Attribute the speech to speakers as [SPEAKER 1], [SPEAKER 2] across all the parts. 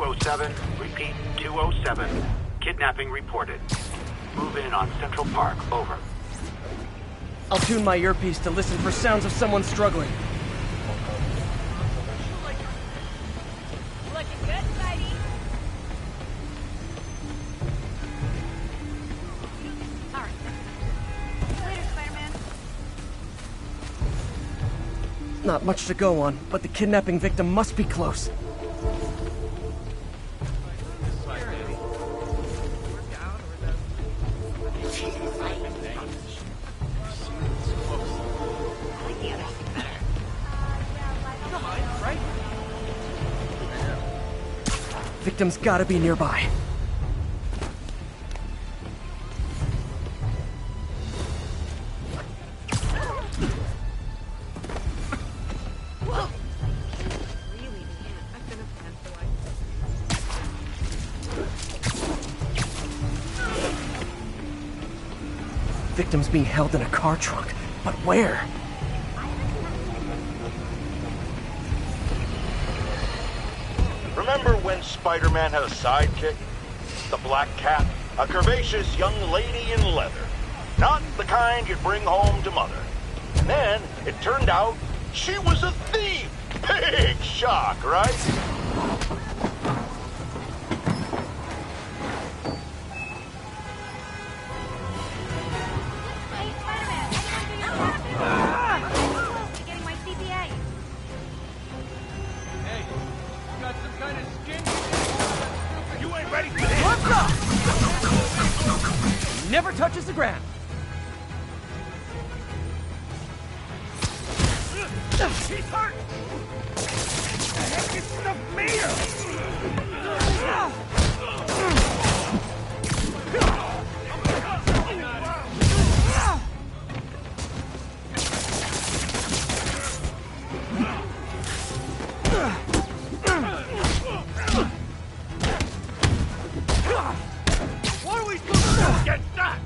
[SPEAKER 1] 207, repeat 207. Kidnapping reported. Move in on Central Park, over.
[SPEAKER 2] I'll tune my earpiece to listen for sounds of someone struggling.
[SPEAKER 3] Looking good, Spidey. All right. Later, Spider-Man.
[SPEAKER 2] Not much to go on, but the kidnapping victim must be close. Victim's gotta be nearby. Victim's being held in a car trunk, but where?
[SPEAKER 4] Remember when Spider-Man had a sidekick? The Black Cat, a curvaceous young lady in leather. Not the kind you'd bring home to Mother. And then, it turned out, she was a thief! Big shock, right?
[SPEAKER 3] Hey, Spider-Man, anyone do your benefit? Getting my CPA.
[SPEAKER 5] Hey, you got some kind of skin? You ain't ready for this!
[SPEAKER 2] What's up? Never touches the ground.
[SPEAKER 5] He's hurt! The heck is stuff made of? What are we supposed to do against that?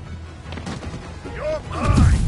[SPEAKER 5] You're mine!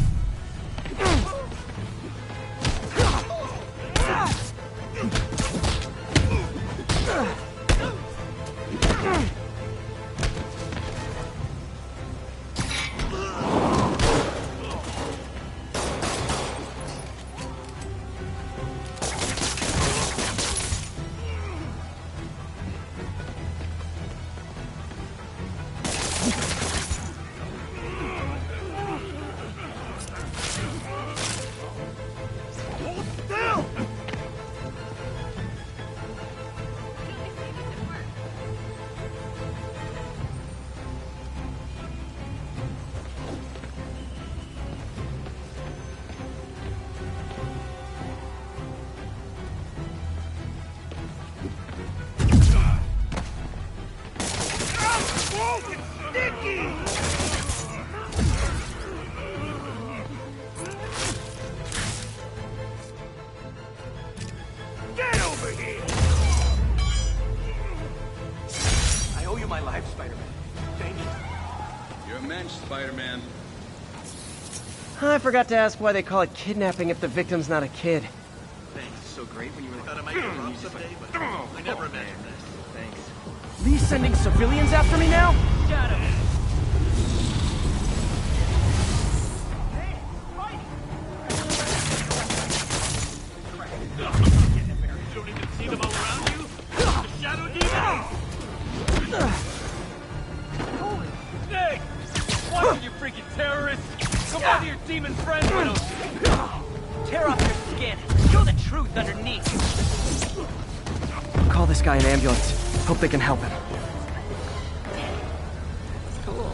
[SPEAKER 5] Hold still! Whoa, it's sticky! Get over here! I owe you my life, Spider-Man. Thank you.
[SPEAKER 6] You're a mensch, Spider-Man.
[SPEAKER 2] I forgot to ask why they call it kidnapping if the victim's not a kid.
[SPEAKER 5] Thanks. So great when you were like, thought I might get robbed someday, but I never imagined this. Thanks.
[SPEAKER 2] Lee's sending civilians after me now?
[SPEAKER 5] Shut up! You don't even see them all around you? The Shadow Demon! Holy snake! What, you freaking terrorists? Come on to your demon friends, why don't you?
[SPEAKER 7] Tear off your skin. Show the truth underneath.
[SPEAKER 2] Call this guy an ambulance. Hope they can help him.
[SPEAKER 7] Cool.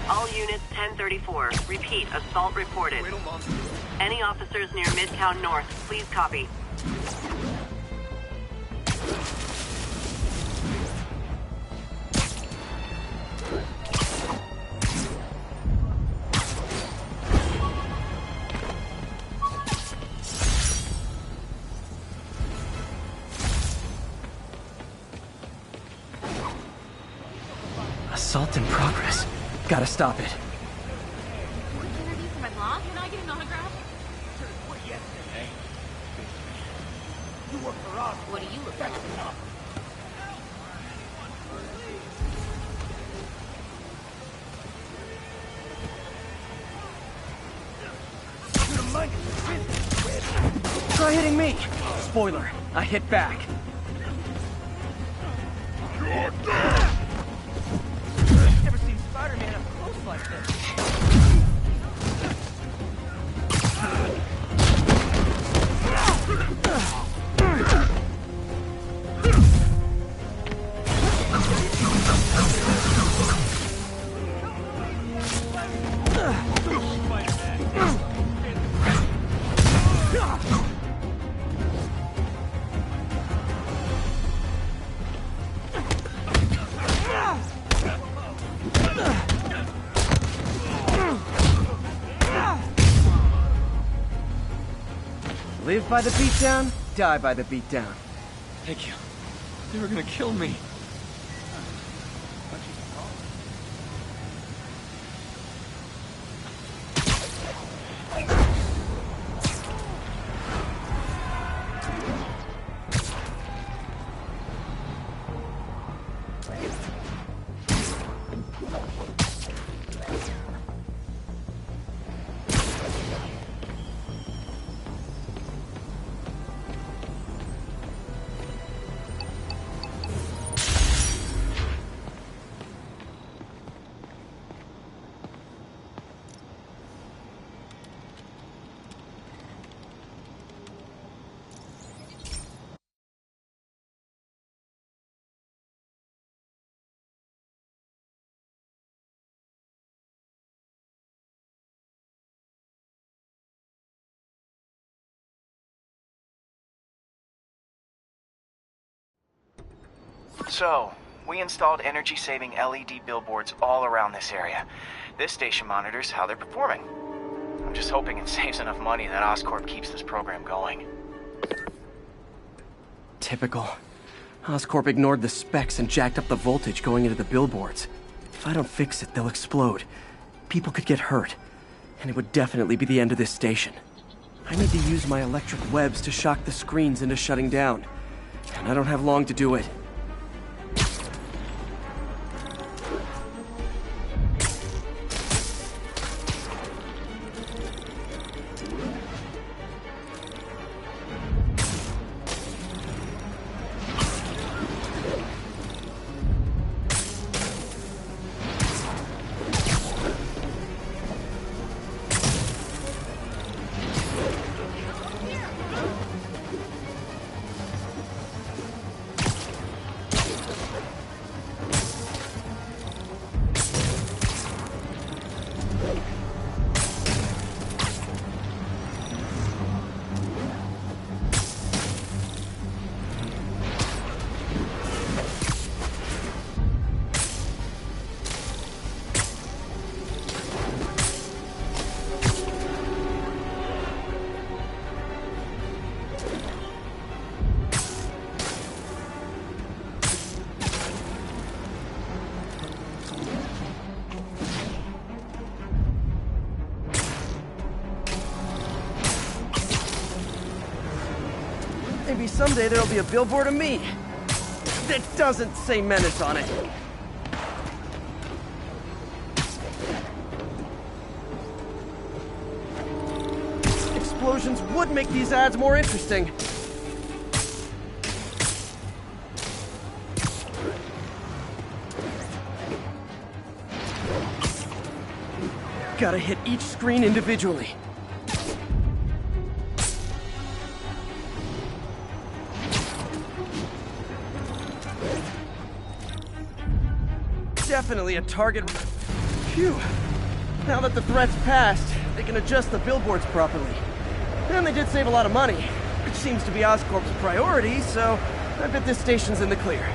[SPEAKER 8] All units 1034. Repeat, assault reported. Any officers near Midtown North, please copy.
[SPEAKER 2] Assault in progress. Gotta stop it.
[SPEAKER 3] Interview for my blog? Can I get an autograph? What do you look like?
[SPEAKER 2] Try hitting me! Spoiler, I hit back.
[SPEAKER 7] Never seen Spider-Man up close like this.
[SPEAKER 2] Live by the beatdown, die by the beatdown.
[SPEAKER 5] Thank you. They were gonna kill me.
[SPEAKER 9] So, we installed energy-saving LED billboards all around this area. This station monitors how they're performing. I'm just hoping it saves enough money that Oscorp keeps this program going.
[SPEAKER 2] Typical. Oscorp ignored the specs and jacked up the voltage going into the billboards. If I don't fix it, they'll explode. People could get hurt. And it would definitely be the end of this station. I need to use my electric webs to shock the screens into shutting down. And I don't have long to do it. Maybe someday there'll be a billboard of me. That doesn't say Menace on it. Explosions would make these ads more interesting. Gotta hit each screen individually. Definitely a target. Phew. Now that the threat's passed, they can adjust the billboards properly. And they did save a lot of money, which seems to be Oscorp's priority, so I bet this station's in the clear.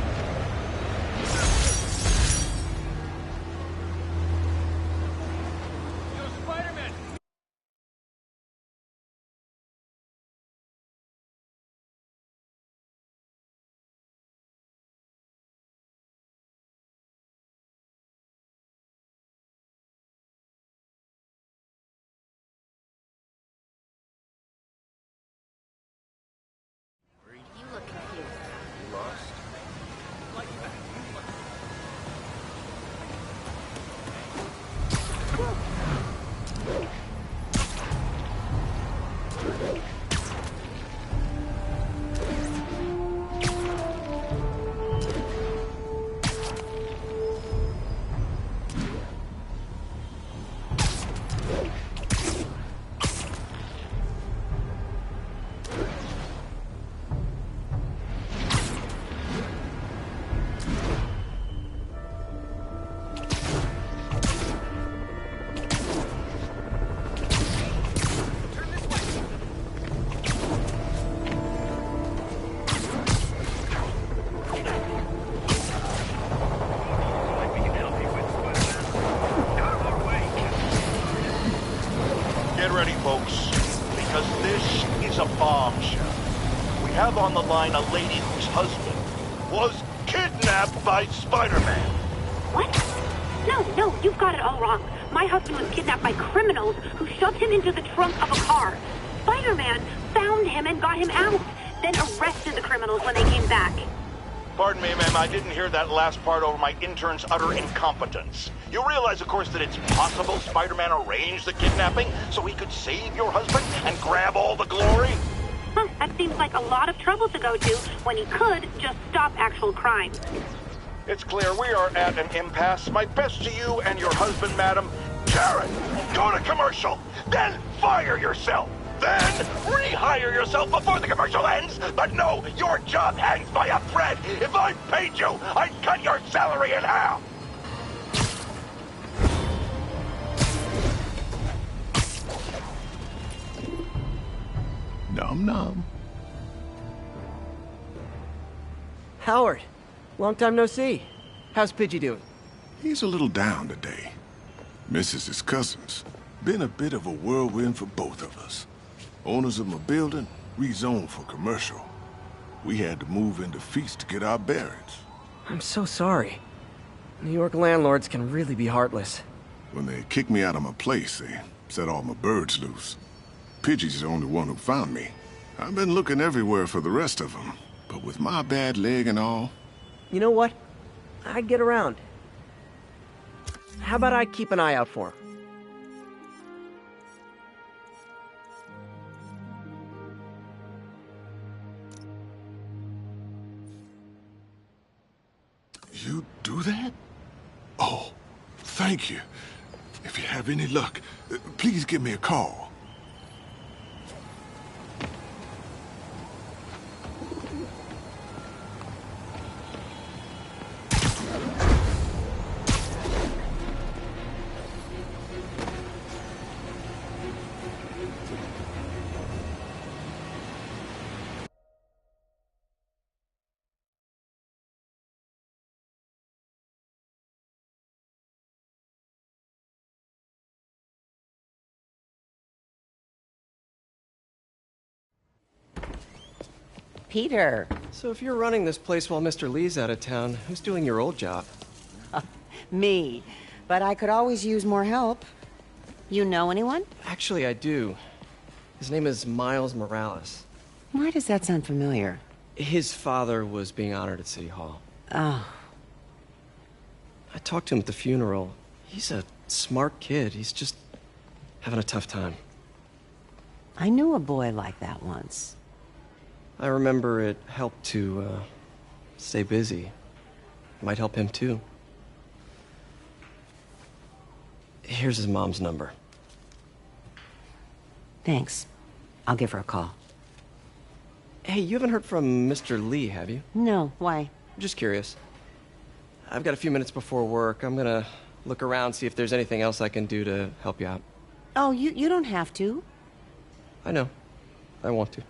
[SPEAKER 4] have on the line a lady whose husband was kidnapped by Spider-Man.
[SPEAKER 8] What? No, you've got it all wrong. My husband was kidnapped by criminals who shoved him into the trunk of a car. Spider-Man found him and got him out, then arrested the criminals when they came back.
[SPEAKER 4] Pardon me, ma'am, I didn't hear that last part over my intern's utter incompetence. You realize, of course, that it's possible Spider-Man arranged the kidnapping so he could save your husband and grab all the glory?
[SPEAKER 8] Huh, that seems like a lot of trouble to go to when he could just stop actual crime.
[SPEAKER 4] It's clear we are at an impasse. My best to you and your husband, madam. Jared, go to commercial, then fire yourself. Then rehire yourself before the commercial ends. But no, your job hangs by a thread. If I paid you, I'd cut your salary in half.
[SPEAKER 10] Nom nom.
[SPEAKER 2] Howard, long time no see. How's Pidgey doing?
[SPEAKER 10] He's a little down today. Misses his cousins. Been a bit of a whirlwind for both of us. Owners of my building rezoned for commercial. We had to move into Feast to get our bearings.
[SPEAKER 2] I'm so sorry. New York landlords can really be heartless.
[SPEAKER 10] When they kicked me out of my place, they set all my birds loose. Pidgey's the only one who found me. I've been looking everywhere for the rest of them, but with my bad leg and all...
[SPEAKER 2] You know what? I'd get around. How about I keep an eye out for him?
[SPEAKER 10] You do that? Oh, thank you. If you have any luck, please give me a call.
[SPEAKER 11] Peter.
[SPEAKER 2] So if you're running this place while Mr. Lee's out of town, who's doing your old job?
[SPEAKER 11] Me. But I could always use more help. You know anyone?
[SPEAKER 2] Actually, I do. His name is Miles Morales.
[SPEAKER 11] Why does that sound familiar?
[SPEAKER 2] His father was being honored at City Hall.
[SPEAKER 11] Oh.
[SPEAKER 2] I talked to him at the funeral. He's a smart kid. He's just having a tough time.
[SPEAKER 11] I knew a boy like that once.
[SPEAKER 2] I remember it helped to, stay busy. Might help him, too. Here's his mom's number.
[SPEAKER 11] Thanks. I'll give her a call.
[SPEAKER 2] Hey, you haven't heard from Mr. Lee, have you?
[SPEAKER 11] No, why?
[SPEAKER 2] Just curious. I've got a few minutes before work. I'm gonna look around, see if there's anything else I can do to help you out.
[SPEAKER 11] Oh, you don't have to.
[SPEAKER 2] I know. I want to.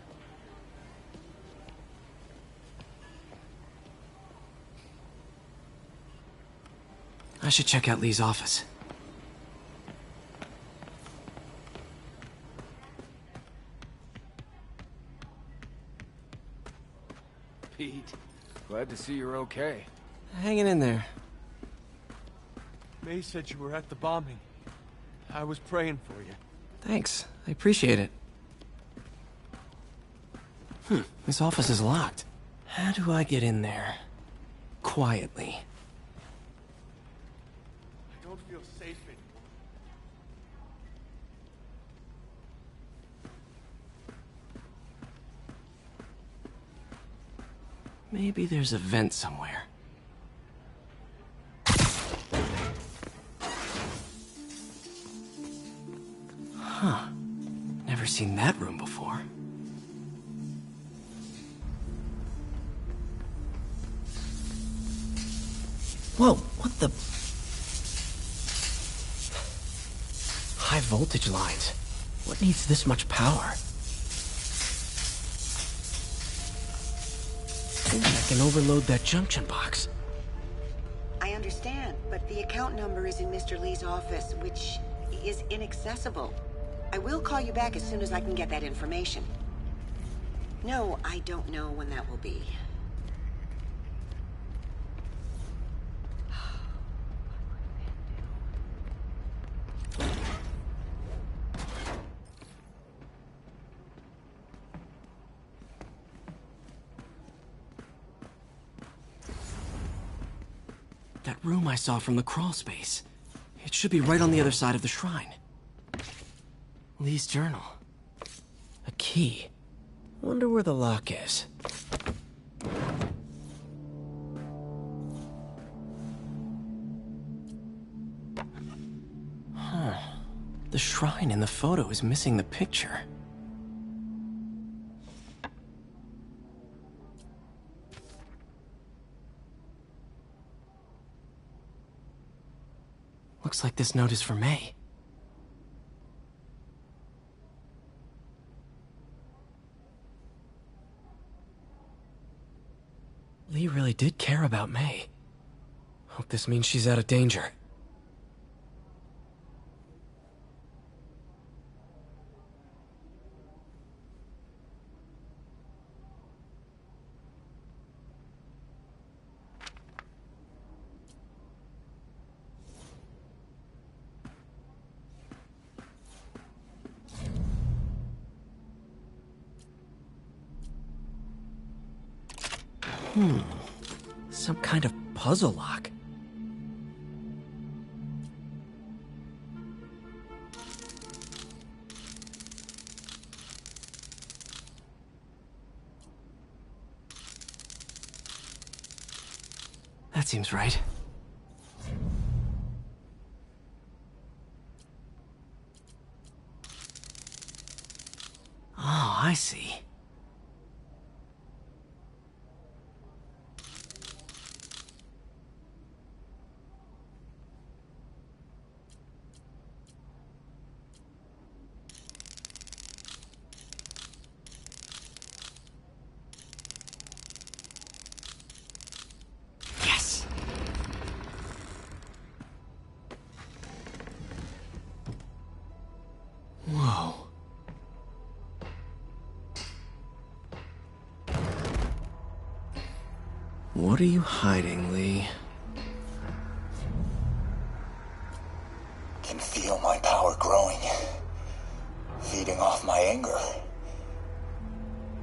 [SPEAKER 2] I should check out Lee's office.
[SPEAKER 5] Pete, glad to see you're okay.
[SPEAKER 2] Hanging in there.
[SPEAKER 5] May said you were at the bombing. I was praying for you.
[SPEAKER 2] Thanks. I appreciate it. This office is locked. How do I get in there? Quietly.
[SPEAKER 5] I don't feel safe anymore.
[SPEAKER 2] Maybe there's a vent somewhere. Huh. Never seen that room before. Whoa, what the... High voltage lines. What needs this much power? Maybe I can overload that junction box.
[SPEAKER 11] I understand, but the account number is in Mr. Lee's office, which is inaccessible. I will call you back as soon as I can get that information. No, I don't know when that will be.
[SPEAKER 2] That room I saw from the crawl space. It should be right on the other side of the shrine. Lee's journal. A key. Wonder where the lock is. Huh. The shrine in the photo is missing the picture. Looks like this note is for May. Lee really did care about May. Hope this means she's out of danger. Some kind of puzzle lock. That seems right. Oh, I see. Whoa. What are you hiding, Lee?
[SPEAKER 12] Can feel my power growing, feeding off my anger.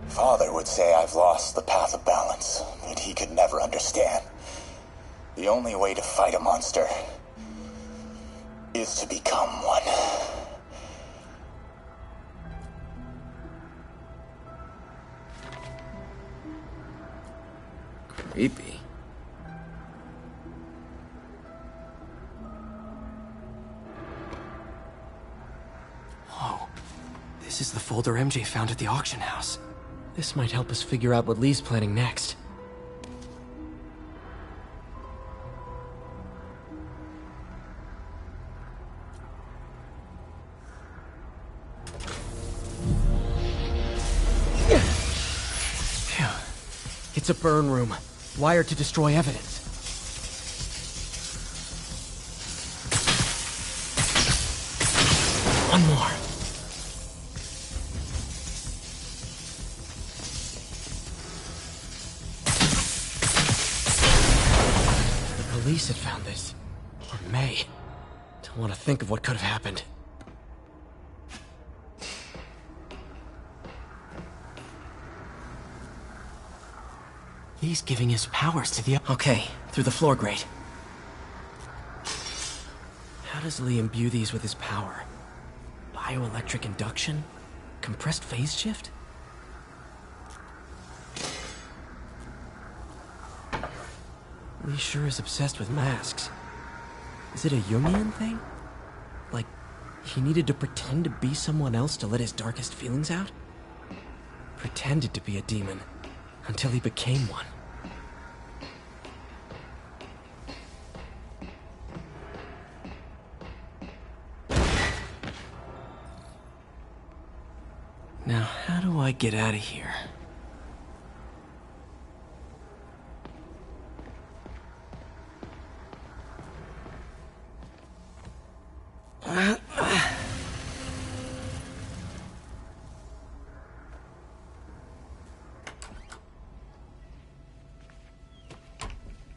[SPEAKER 12] Father would say I've lost the path of balance, but he could never understand. The only way to fight a monster is to become one.
[SPEAKER 2] Creepy. Whoa. This is the folder MJ found at the auction house. This might help us figure out what Lee's planning next. Phew. It's a burn room, wired to destroy evidence. One more. The police had found this. Or May. Don't want to think of what could have happened. He's giving his powers to the... Okay, through the floor grate. How does Lee imbue these with his power? Bioelectric induction? Compressed phase shift? Lee sure is obsessed with masks. Is it a Jungian thing? Like, he needed to pretend to be someone else to let his darkest feelings out? Pretended to be a demon, until he became one. Now, how do I get out of here?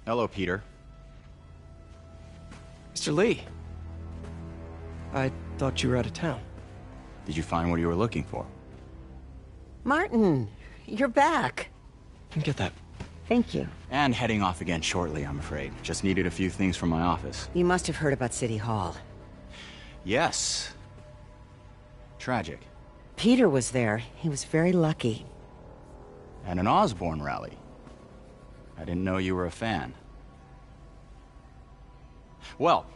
[SPEAKER 13] Hello, Peter.
[SPEAKER 2] Mr. Lee. I thought you were out of town.
[SPEAKER 13] Did you find what you were looking for?
[SPEAKER 11] Martin, you're back.
[SPEAKER 2] Get that.
[SPEAKER 11] Thank you.
[SPEAKER 13] And heading off again shortly, I'm afraid. Just needed a few things from my office.
[SPEAKER 11] You must have heard about City Hall.
[SPEAKER 13] Yes. Tragic.
[SPEAKER 11] Peter was there. He was very lucky.
[SPEAKER 13] At an Osborn rally. I didn't know you were a fan. Well,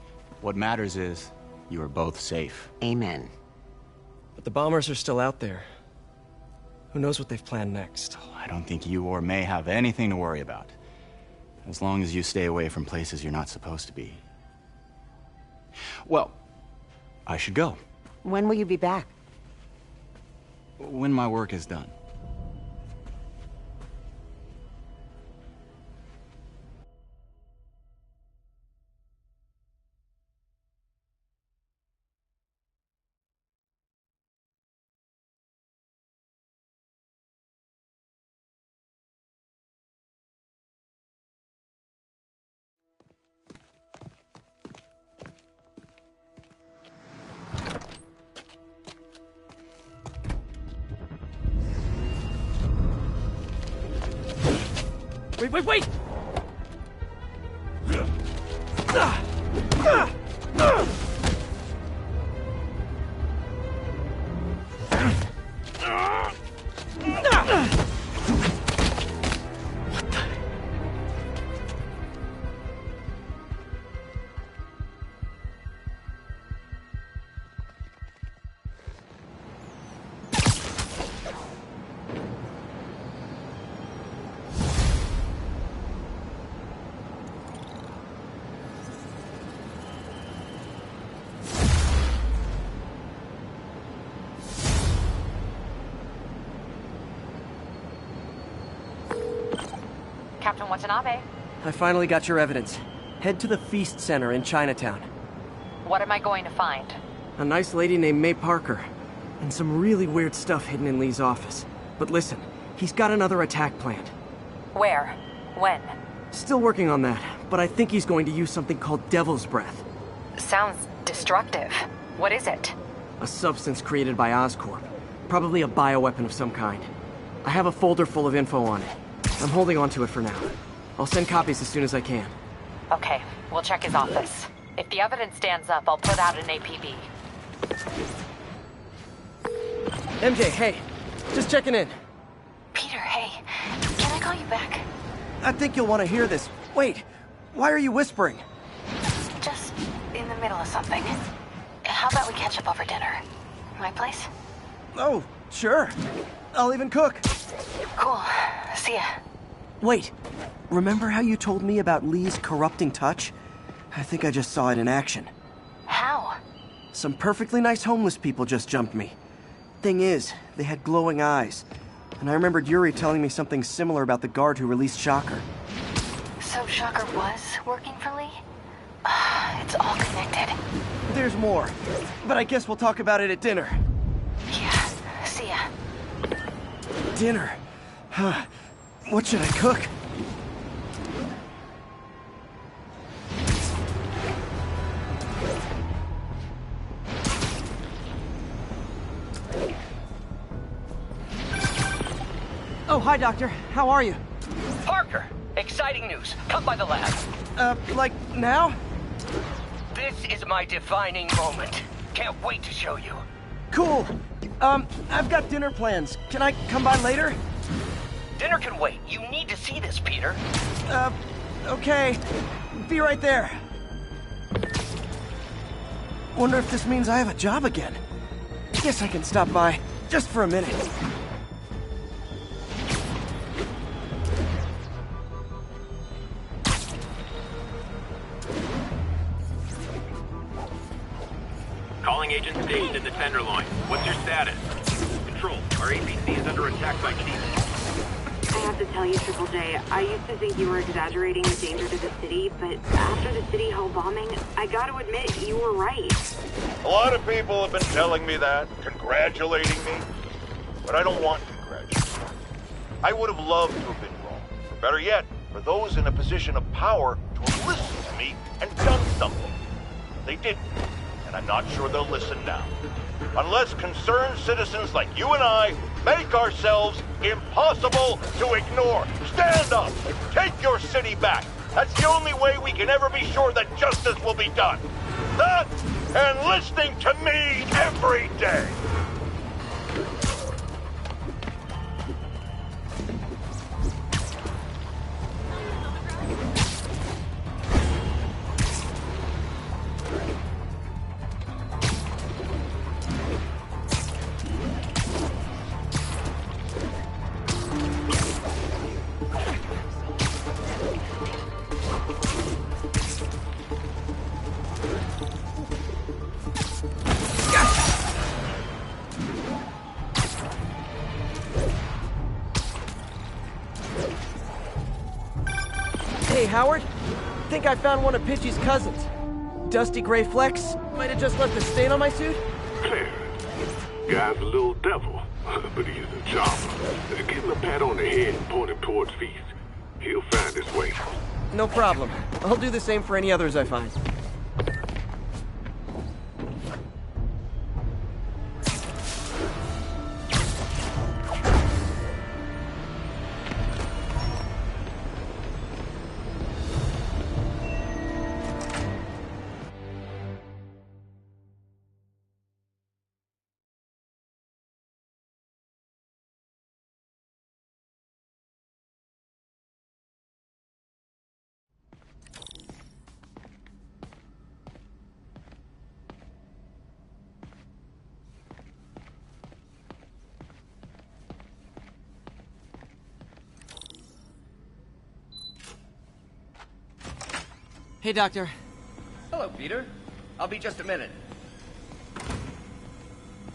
[SPEAKER 13] what matters is you are both safe.
[SPEAKER 11] Amen.
[SPEAKER 2] But the bombers are still out there. Who knows what they've planned next?
[SPEAKER 13] Oh, I don't think you or May have anything to worry about. As long as you stay away from places you're not supposed to be. Well, I should go.
[SPEAKER 11] When will you be back?
[SPEAKER 13] When my work is done.
[SPEAKER 2] Wait!
[SPEAKER 14] Captain Watanabe.
[SPEAKER 2] I finally got your evidence. Head to the Feast Center in Chinatown.
[SPEAKER 14] What am I going to find?
[SPEAKER 2] A nice lady named May Parker. And some really weird stuff hidden in Lee's office. But listen, he's got another attack planned.
[SPEAKER 14] Where? When?
[SPEAKER 2] Still working on that, but I think he's going to use something called Devil's Breath.
[SPEAKER 14] Sounds destructive. What is it?
[SPEAKER 2] A substance created by Oscorp. Probably a bioweapon of some kind. I have a folder full of info on it. I'm holding on to it for now. I'll send copies as soon as I can.
[SPEAKER 14] Okay, we'll check his office. If the evidence stands up, I'll put out an APB.
[SPEAKER 2] MJ, hey. Just checking in.
[SPEAKER 14] Peter, hey. Can I call you back?
[SPEAKER 2] I think you'll want to hear this. Wait, why are you whispering?
[SPEAKER 14] Just in the middle of something. How about we catch up over dinner? My place?
[SPEAKER 2] Oh, sure. I'll even cook.
[SPEAKER 14] Cool. See ya.
[SPEAKER 2] Wait, remember how you told me about Lee's corrupting touch? I think I just saw it in action.
[SPEAKER 14] How?
[SPEAKER 2] Some perfectly nice homeless people just jumped me. Thing is, they had glowing eyes. And I remembered Yuri telling me something similar about the guard who released Shocker.
[SPEAKER 14] So Shocker was working for Lee? It's all connected.
[SPEAKER 2] There's more, but I guess we'll talk about it at dinner.
[SPEAKER 14] Yeah, see ya.
[SPEAKER 2] Dinner? Huh. What should I cook? Oh, hi, Doctor. How are you?
[SPEAKER 15] Parker, exciting news. Come by the lab.
[SPEAKER 2] Like now?
[SPEAKER 15] This is my defining moment. Can't wait to show you.
[SPEAKER 2] Cool. I've got dinner plans. Can I come by later?
[SPEAKER 15] Dinner can wait. You need to see this, Peter.
[SPEAKER 2] Okay. Be right there. Wonder if this means I have a job again. Guess I can stop by, just for a minute.
[SPEAKER 1] Calling agent stationed in the Tenderloin. What's your status? Control, our APC is under attack by Chief.
[SPEAKER 8] I have to tell you, Triple J, I used to think you were exaggerating the danger to the city, but after the City Hall bombing, I gotta admit, you were right.
[SPEAKER 4] A lot of people have been telling me that, congratulating me, but I don't want congratulations. I would have loved to have been wrong. Or better yet, for those in a position of power to have listened to me and done something. They didn't, and I'm not sure they'll listen now. Unless concerned citizens like you and I make ourselves impossible to ignore. Stand up! Take your city back! That's the only way we can ever be sure that justice will be done. That and listening to me every day!
[SPEAKER 2] Hey, Howard. Think I found one of Pidgey's cousins. Dusty gray flecks. Might have just left a stain on my suit.
[SPEAKER 16] Clarence. Guy's a little devil, but he's a charmer. Give him a pat on the head and point him towards Feast. He'll find his way.
[SPEAKER 2] No problem. I'll do the same for any others I find. Hey, Doctor.
[SPEAKER 15] Hello, Peter. I'll be just a minute.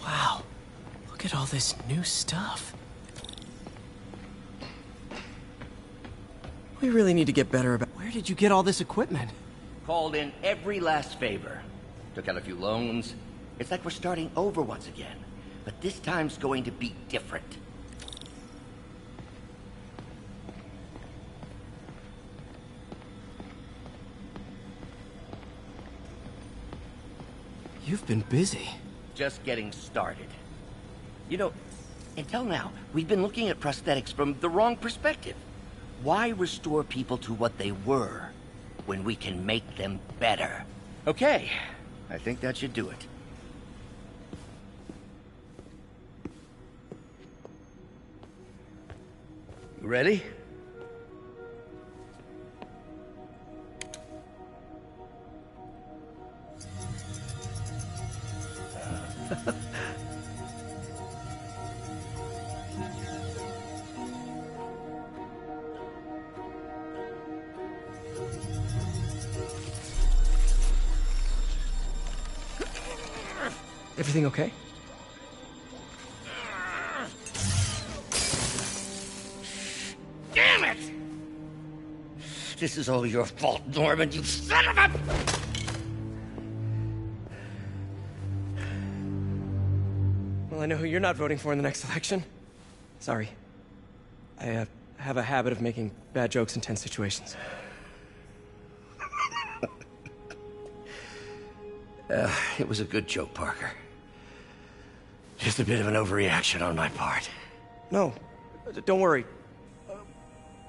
[SPEAKER 2] Wow. Look at all this new stuff. We really need to get better about... Where did you get all this equipment?
[SPEAKER 15] Called in every last favor. Took out a few loans. It's like we're starting over once again. But this time's going to be different.
[SPEAKER 2] You've been busy.
[SPEAKER 15] Just getting started. You know, until now, we've been looking at prosthetics from the wrong perspective. Why restore people to what they were when we can make them better? Okay, I think that should do it. You ready?
[SPEAKER 2] Everything okay?
[SPEAKER 15] Damn it! This is all your fault, Norman, you son of a...
[SPEAKER 2] Well, I know who you're not voting for in the next election. Sorry. I have a habit of making bad jokes in tense situations.
[SPEAKER 15] It was a good joke, Parker. Just a bit of an overreaction on my part.
[SPEAKER 2] No, don't worry.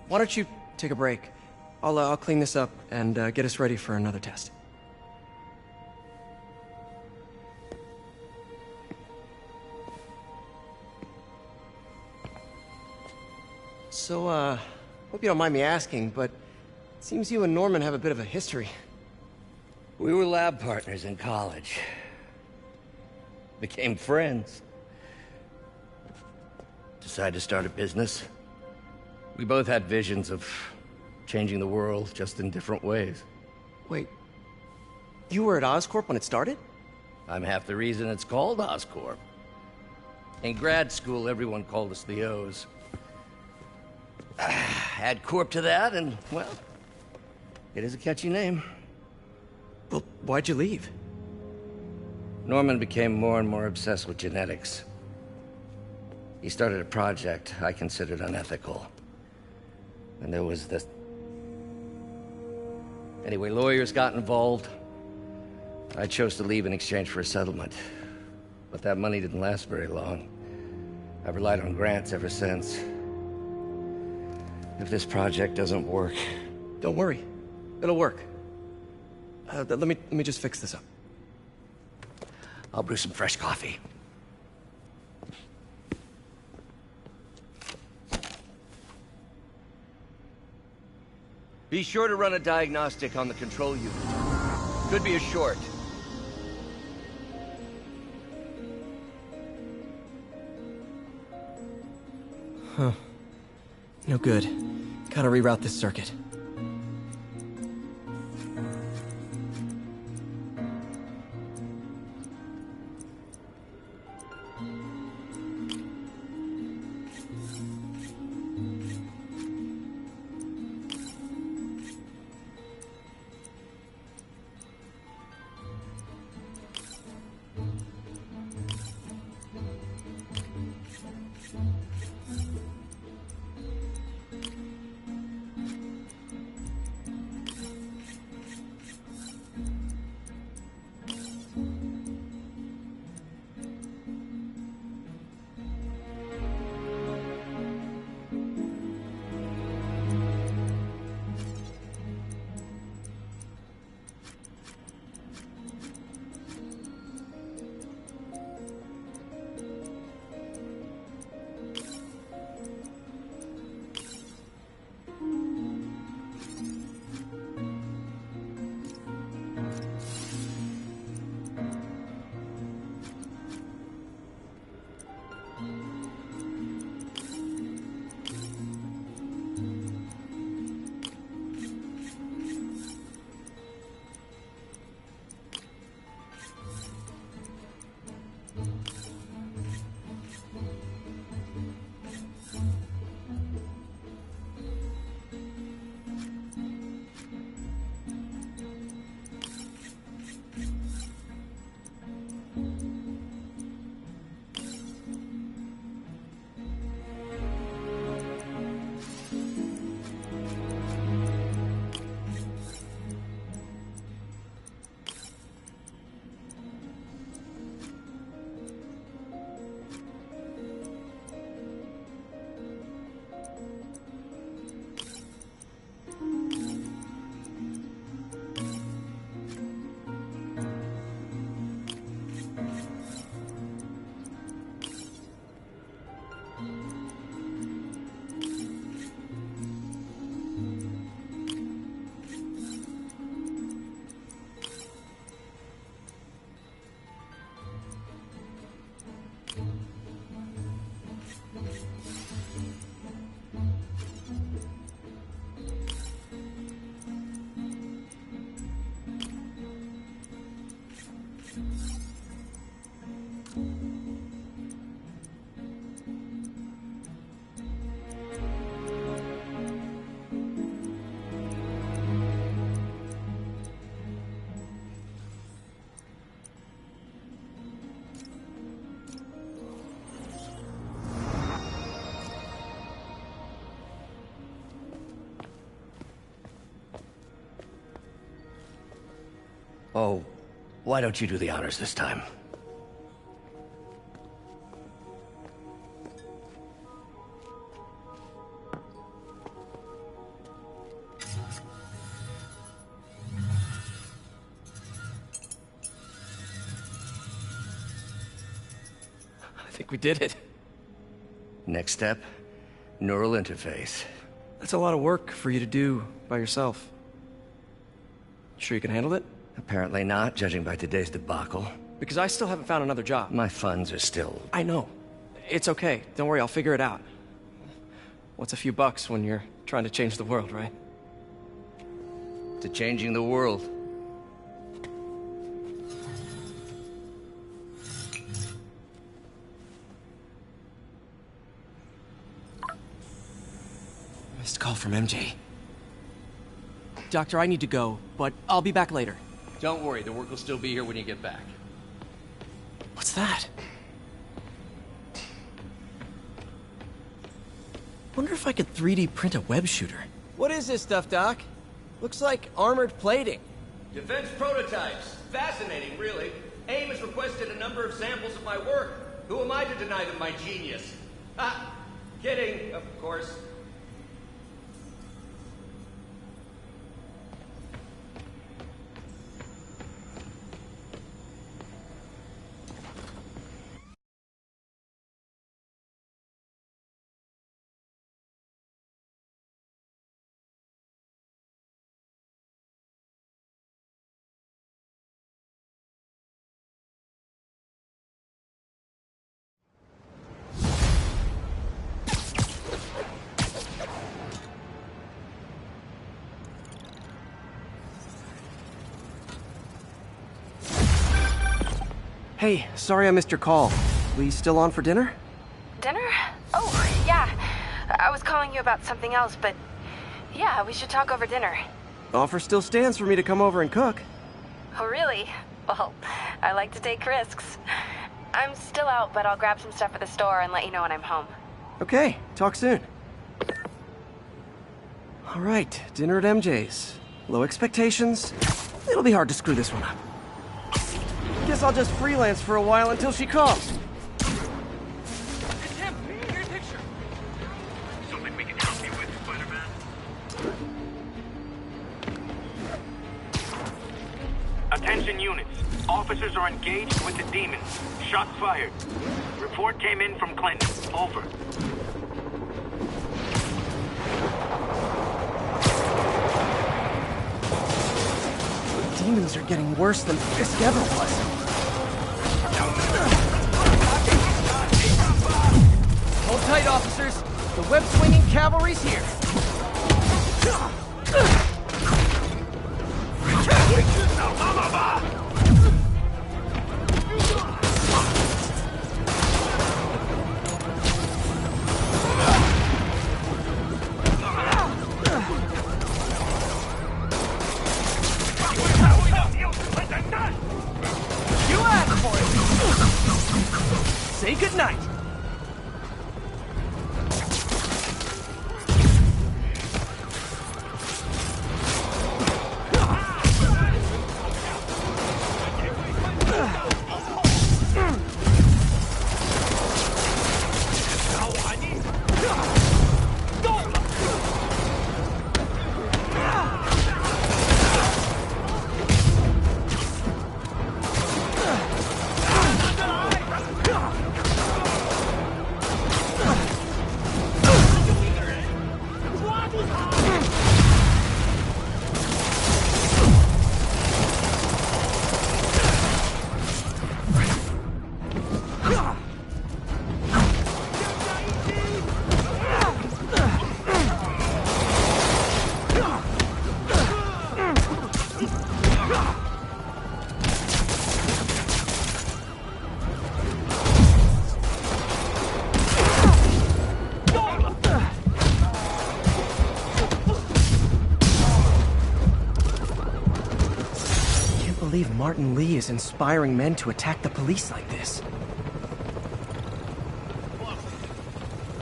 [SPEAKER 2] Why don't you take a break? I'll clean this up and get us ready for another test. So, hope you don't mind me asking, but it seems you and Norman have a bit of a history.
[SPEAKER 15] We were lab partners in college. Became friends. Decided to start a business. We both had visions of changing the world, just in different ways.
[SPEAKER 2] Wait, you were at Oscorp when it started?
[SPEAKER 15] I'm half the reason it's called Oscorp. In grad school, everyone called us the O's. Add Corp to that, and, well, it is a catchy name.
[SPEAKER 2] Well, why'd you leave?
[SPEAKER 15] Norman became more and more obsessed with genetics. He started a project I considered unethical. And there was the Anyway, lawyers got involved. I chose to leave in exchange for a settlement. But that money didn't last very long. I've relied on grants ever since. If this project doesn't work...
[SPEAKER 2] Don't worry. It'll work. Let me just fix this up.
[SPEAKER 15] I'll brew some fresh coffee. Be sure to run a diagnostic on the control unit. Could be a short.
[SPEAKER 2] Huh. No good. Gotta reroute this circuit.
[SPEAKER 15] Oh, why don't you do the honors this time?
[SPEAKER 2] I think we did it.
[SPEAKER 15] Next step, neural interface.
[SPEAKER 2] That's a lot of work for you to do by yourself. Sure you can handle it?
[SPEAKER 15] Apparently not, judging by today's debacle.
[SPEAKER 2] Because I still haven't found another job.
[SPEAKER 15] My funds are still...
[SPEAKER 2] I know. It's okay. Don't worry, I'll figure it out. What's a few bucks when you're trying to change the world, right?
[SPEAKER 15] To changing the world.
[SPEAKER 2] Missed call from MJ. Doctor, I need to go, but I'll be back later.
[SPEAKER 5] Don't worry, the work will still be here when you get back.
[SPEAKER 2] What's that? Wonder if I could 3D print a web shooter.
[SPEAKER 7] What is this stuff, Doc?
[SPEAKER 2] Looks like armored plating.
[SPEAKER 5] Defense prototypes. Fascinating, really. AIM has requested a number of samples of my work. Who am I to deny them my genius? Ah, kidding, of course.
[SPEAKER 2] Hey, sorry I missed your call. We still on for dinner?
[SPEAKER 14] Dinner? Oh, yeah. I was calling you about something else, but yeah, we should talk over dinner.
[SPEAKER 2] Offer still stands for me to come over and cook.
[SPEAKER 14] Oh, really? Well, I like to take risks. I'm still out, but I'll grab some stuff at the store and let you know when I'm home.
[SPEAKER 2] Okay, talk soon. All right, dinner at MJ's. Low expectations. It'll be hard to screw this one up. Guess I'll just freelance for a while until she calls.
[SPEAKER 5] It's him! Here's a picture!
[SPEAKER 1] Something we can help you with, Spider-Man? Attention units. Officers are engaged with the demons. Shots fired. Report came in from Clinton. Over.
[SPEAKER 2] The demons are getting worse than Fisk ever was.
[SPEAKER 5] Hold tight, officers. The web-swinging cavalry's here. You asked for it. Say goodnight.
[SPEAKER 2] Martin Lee is inspiring men to attack the police like this.
[SPEAKER 5] Whoa.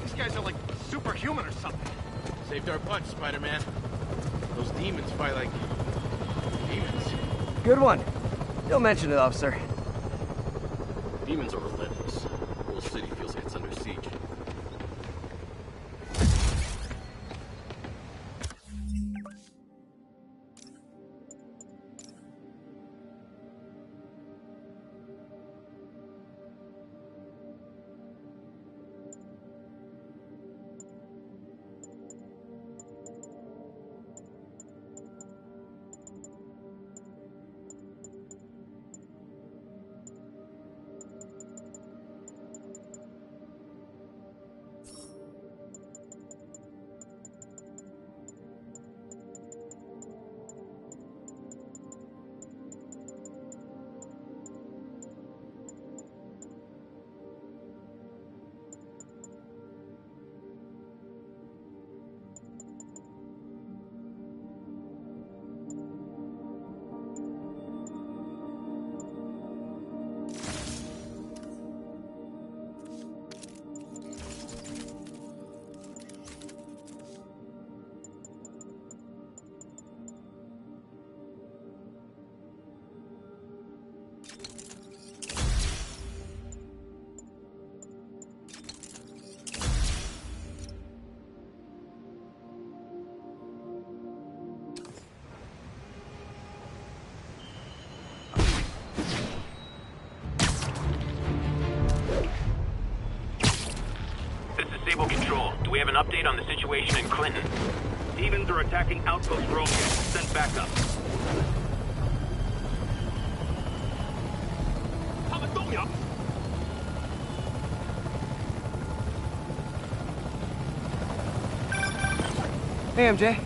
[SPEAKER 5] These guys are like superhuman or something.
[SPEAKER 6] Saved our butts, Spider-Man. Those demons fight like demons.
[SPEAKER 2] Good one. Don't mention it, officer.
[SPEAKER 6] Demons are relentless. The whole city feels like it's under siege.
[SPEAKER 1] update on the situation in Clinton. Demons are attacking Outpost Romeo. Send backup.
[SPEAKER 2] Hey, MJ.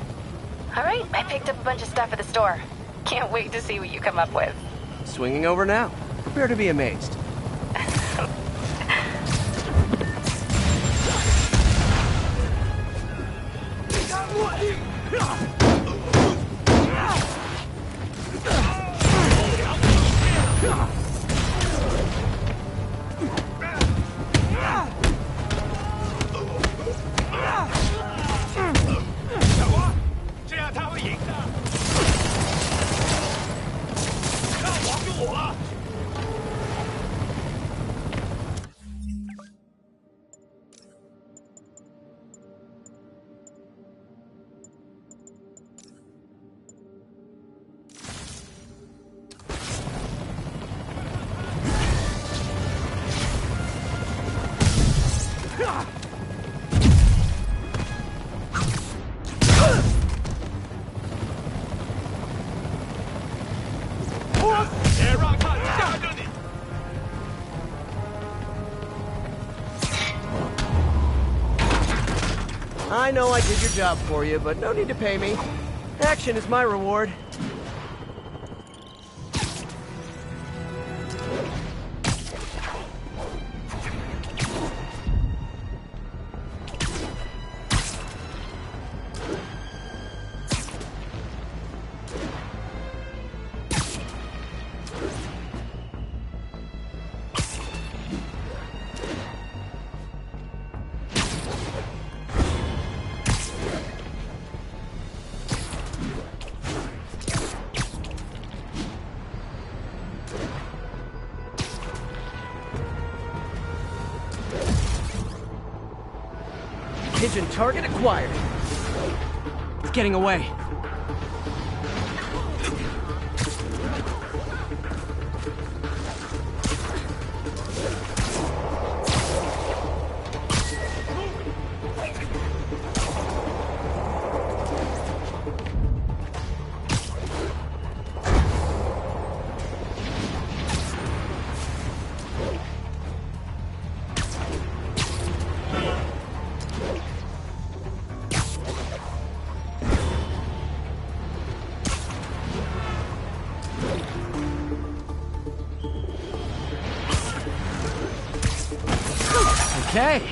[SPEAKER 14] All right, I picked up a bunch of stuff at the store. Can't wait to see what you come up with.
[SPEAKER 2] Swinging over now. Prepare to be amazed. I know I did your job for you, but no need to pay me. Action is my reward. Pigeon target acquired. It's getting away. Okay.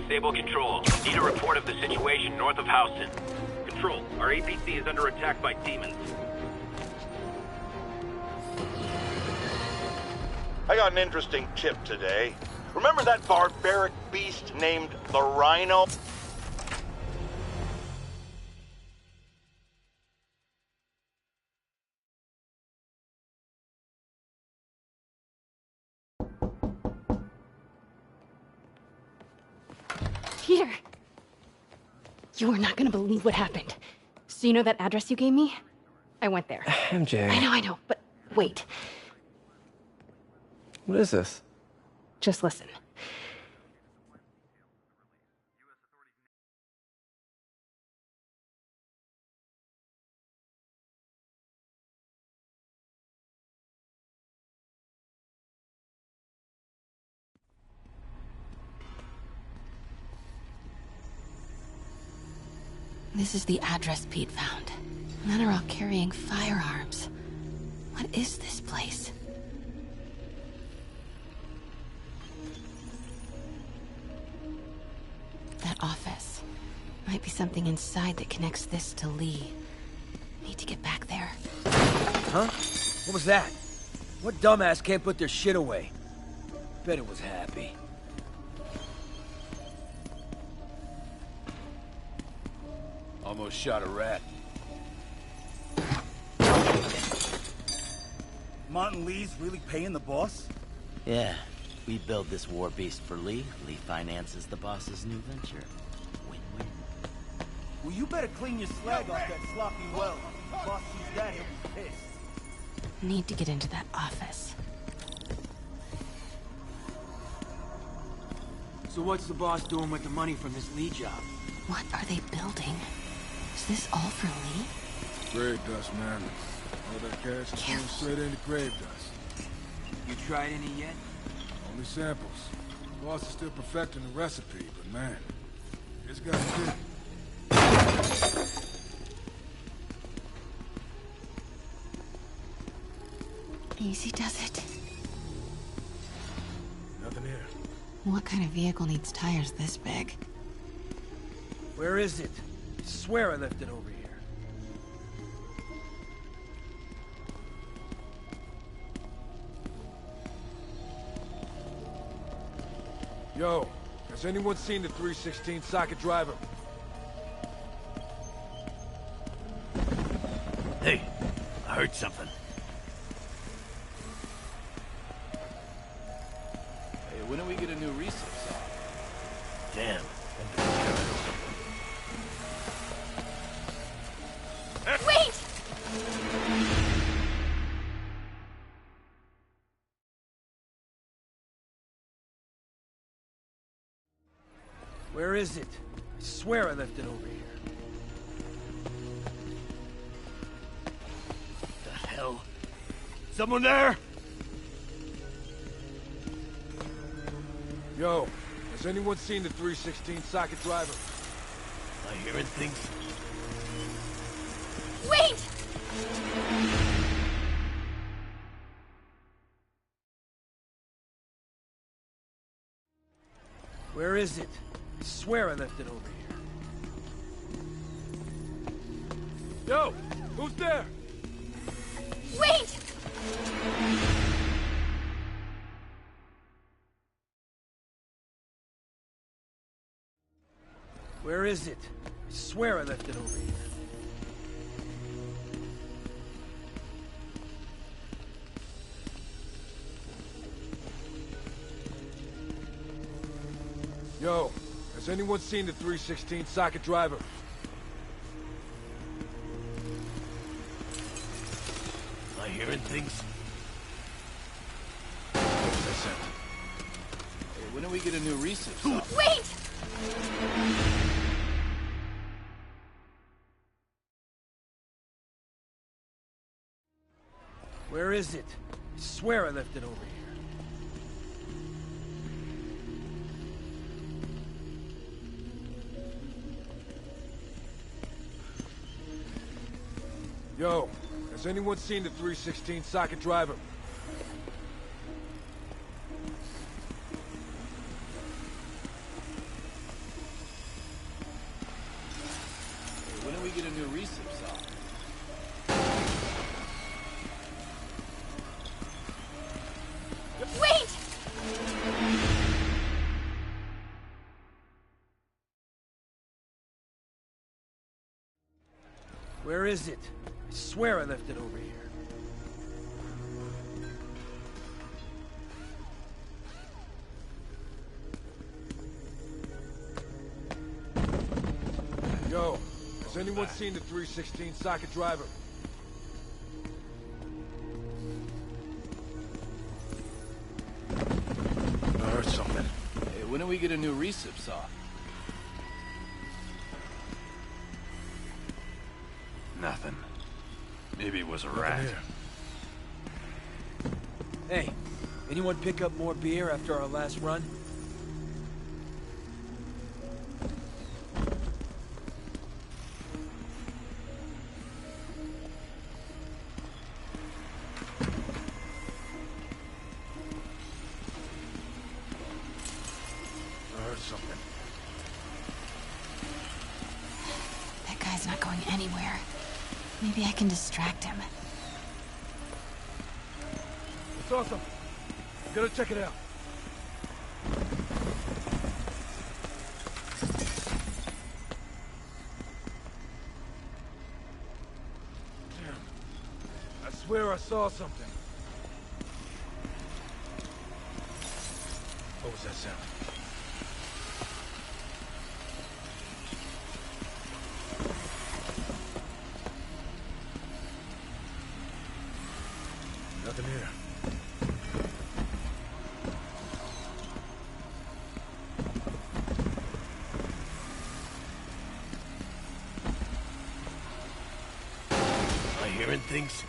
[SPEAKER 1] Stable Control. Need a report of the situation north of Houston. Control, our APC is under attack by demons.
[SPEAKER 4] I got an interesting tip today. Remember that barbaric beast named the Rhino?
[SPEAKER 14] Here. You are not gonna believe what happened. So you know that address you gave me? I went there.
[SPEAKER 2] MJ.
[SPEAKER 14] I know, but wait.
[SPEAKER 2] What is this?
[SPEAKER 14] Just listen. This is the address Pete found. Men are all carrying firearms. What is this place? That office. Might be something inside that connects this to Lee. Need to get back there.
[SPEAKER 17] Huh? What was that? What dumbass can't put their shit away? Bet it was Happy. Almost shot a rat.
[SPEAKER 18] Martin Lee's really paying the boss?
[SPEAKER 15] Yeah. We build this war beast for Lee. Lee finances the boss's new venture. Win-win.
[SPEAKER 18] Well, you better clean your slag off that sloppy well. If the boss sees that, he'll be pissed.
[SPEAKER 14] Need to get into that office.
[SPEAKER 17] So what's the boss doing with the money from this Lee job?
[SPEAKER 14] What are they building? Is this all for Lee?
[SPEAKER 19] Grave dust, man. All that cash is going straight into grave dust.
[SPEAKER 17] You tried any yet?
[SPEAKER 19] Only samples. The boss is still perfecting the recipe, but man, it's got good.
[SPEAKER 14] Easy does it.
[SPEAKER 19] Nothing here.
[SPEAKER 14] What kind of vehicle needs tires this big?
[SPEAKER 17] Where is it? I swear I left it over here.
[SPEAKER 19] Yo, has anyone seen the 316 socket driver?
[SPEAKER 18] Hey, I heard something.
[SPEAKER 6] Hey, when do we get a new recip saw?
[SPEAKER 18] Damn.
[SPEAKER 3] Wait!
[SPEAKER 17] Where is it? I swear I left it over here.
[SPEAKER 18] The hell? Someone there?
[SPEAKER 19] Yo, has anyone seen the 316 socket driver?
[SPEAKER 18] Am I hearing things?
[SPEAKER 3] Wait!
[SPEAKER 17] Where is it? I swear I left it over here.
[SPEAKER 19] Yo, who's there?
[SPEAKER 3] Wait!
[SPEAKER 17] Where is it? I swear I left it over here.
[SPEAKER 19] Yo, has anyone seen the 316 socket driver?
[SPEAKER 18] Am I hearing things?
[SPEAKER 6] Hey, when do we get a new recip saw?
[SPEAKER 3] Wait!
[SPEAKER 17] Where is it? I swear I left it over here.
[SPEAKER 19] Yo, has anyone seen the 316 socket driver?
[SPEAKER 6] Hey, when do we get a new recip saw?
[SPEAKER 3] Wait!
[SPEAKER 17] Where is it? I swear I left it over here.
[SPEAKER 19] Yo, has anyone seen the 316 socket driver?
[SPEAKER 6] I heard something. Hey, when do we get a new recip saw?
[SPEAKER 18] Nothing. Maybe it was a rat.
[SPEAKER 17] Hey, anyone pick up more beer after our last run?
[SPEAKER 19] I heard something.
[SPEAKER 14] That guy's not going anywhere. Maybe I can distract him.
[SPEAKER 19] It's awesome. I gotta check it out. Damn. I swear I saw something.
[SPEAKER 6] What was that sound? Nothing here. Am I hearing things?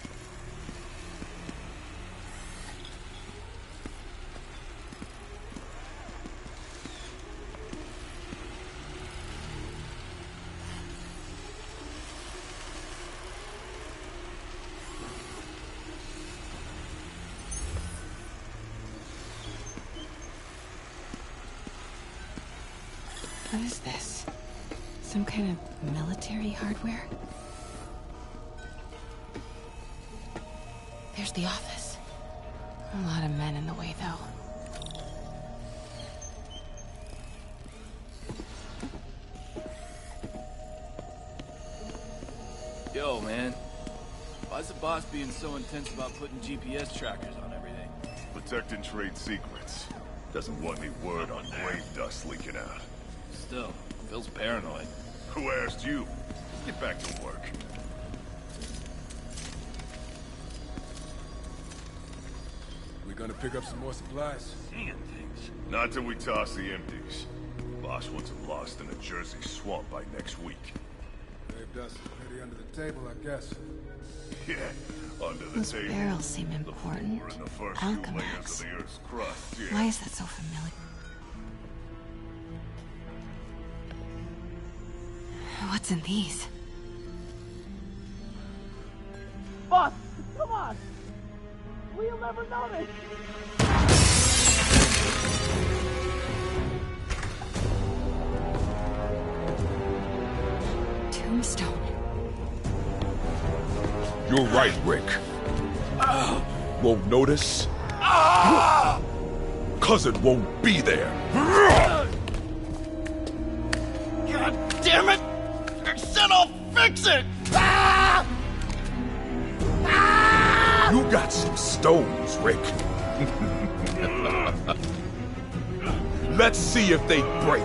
[SPEAKER 14] What is this? Some kind of military hardware? There's the office. A lot of men in the way, though.
[SPEAKER 18] Yo, man. Why's the boss being so intense about putting GPS trackers on everything?
[SPEAKER 20] Protecting trade secrets. Doesn't want any word on grave dust leaking out.
[SPEAKER 18] Still, feels paranoid.
[SPEAKER 20] Who asked you? Get back to work.
[SPEAKER 19] We gonna pick up some more supplies?
[SPEAKER 20] Seeing things. Not till we toss the empties. Boss wants them lost in a Jersey swamp by next week.
[SPEAKER 19] Grave dust is pretty under the table, I guess.
[SPEAKER 20] Yeah, under the
[SPEAKER 14] Those
[SPEAKER 20] table.
[SPEAKER 14] barrels seem important.
[SPEAKER 20] We're in the first few layers of
[SPEAKER 14] Alchemax.
[SPEAKER 20] the Earth's crust, yeah.
[SPEAKER 14] Why is that so familiar? What's in these?
[SPEAKER 7] Boss, come on! We'll never notice!
[SPEAKER 14] Tombstone.
[SPEAKER 21] You're right, Rick. Won't notice? Cause it won't be there.
[SPEAKER 7] God damn it! I said I'll fix it!
[SPEAKER 21] You got some stones, Rick. Let's see if they break.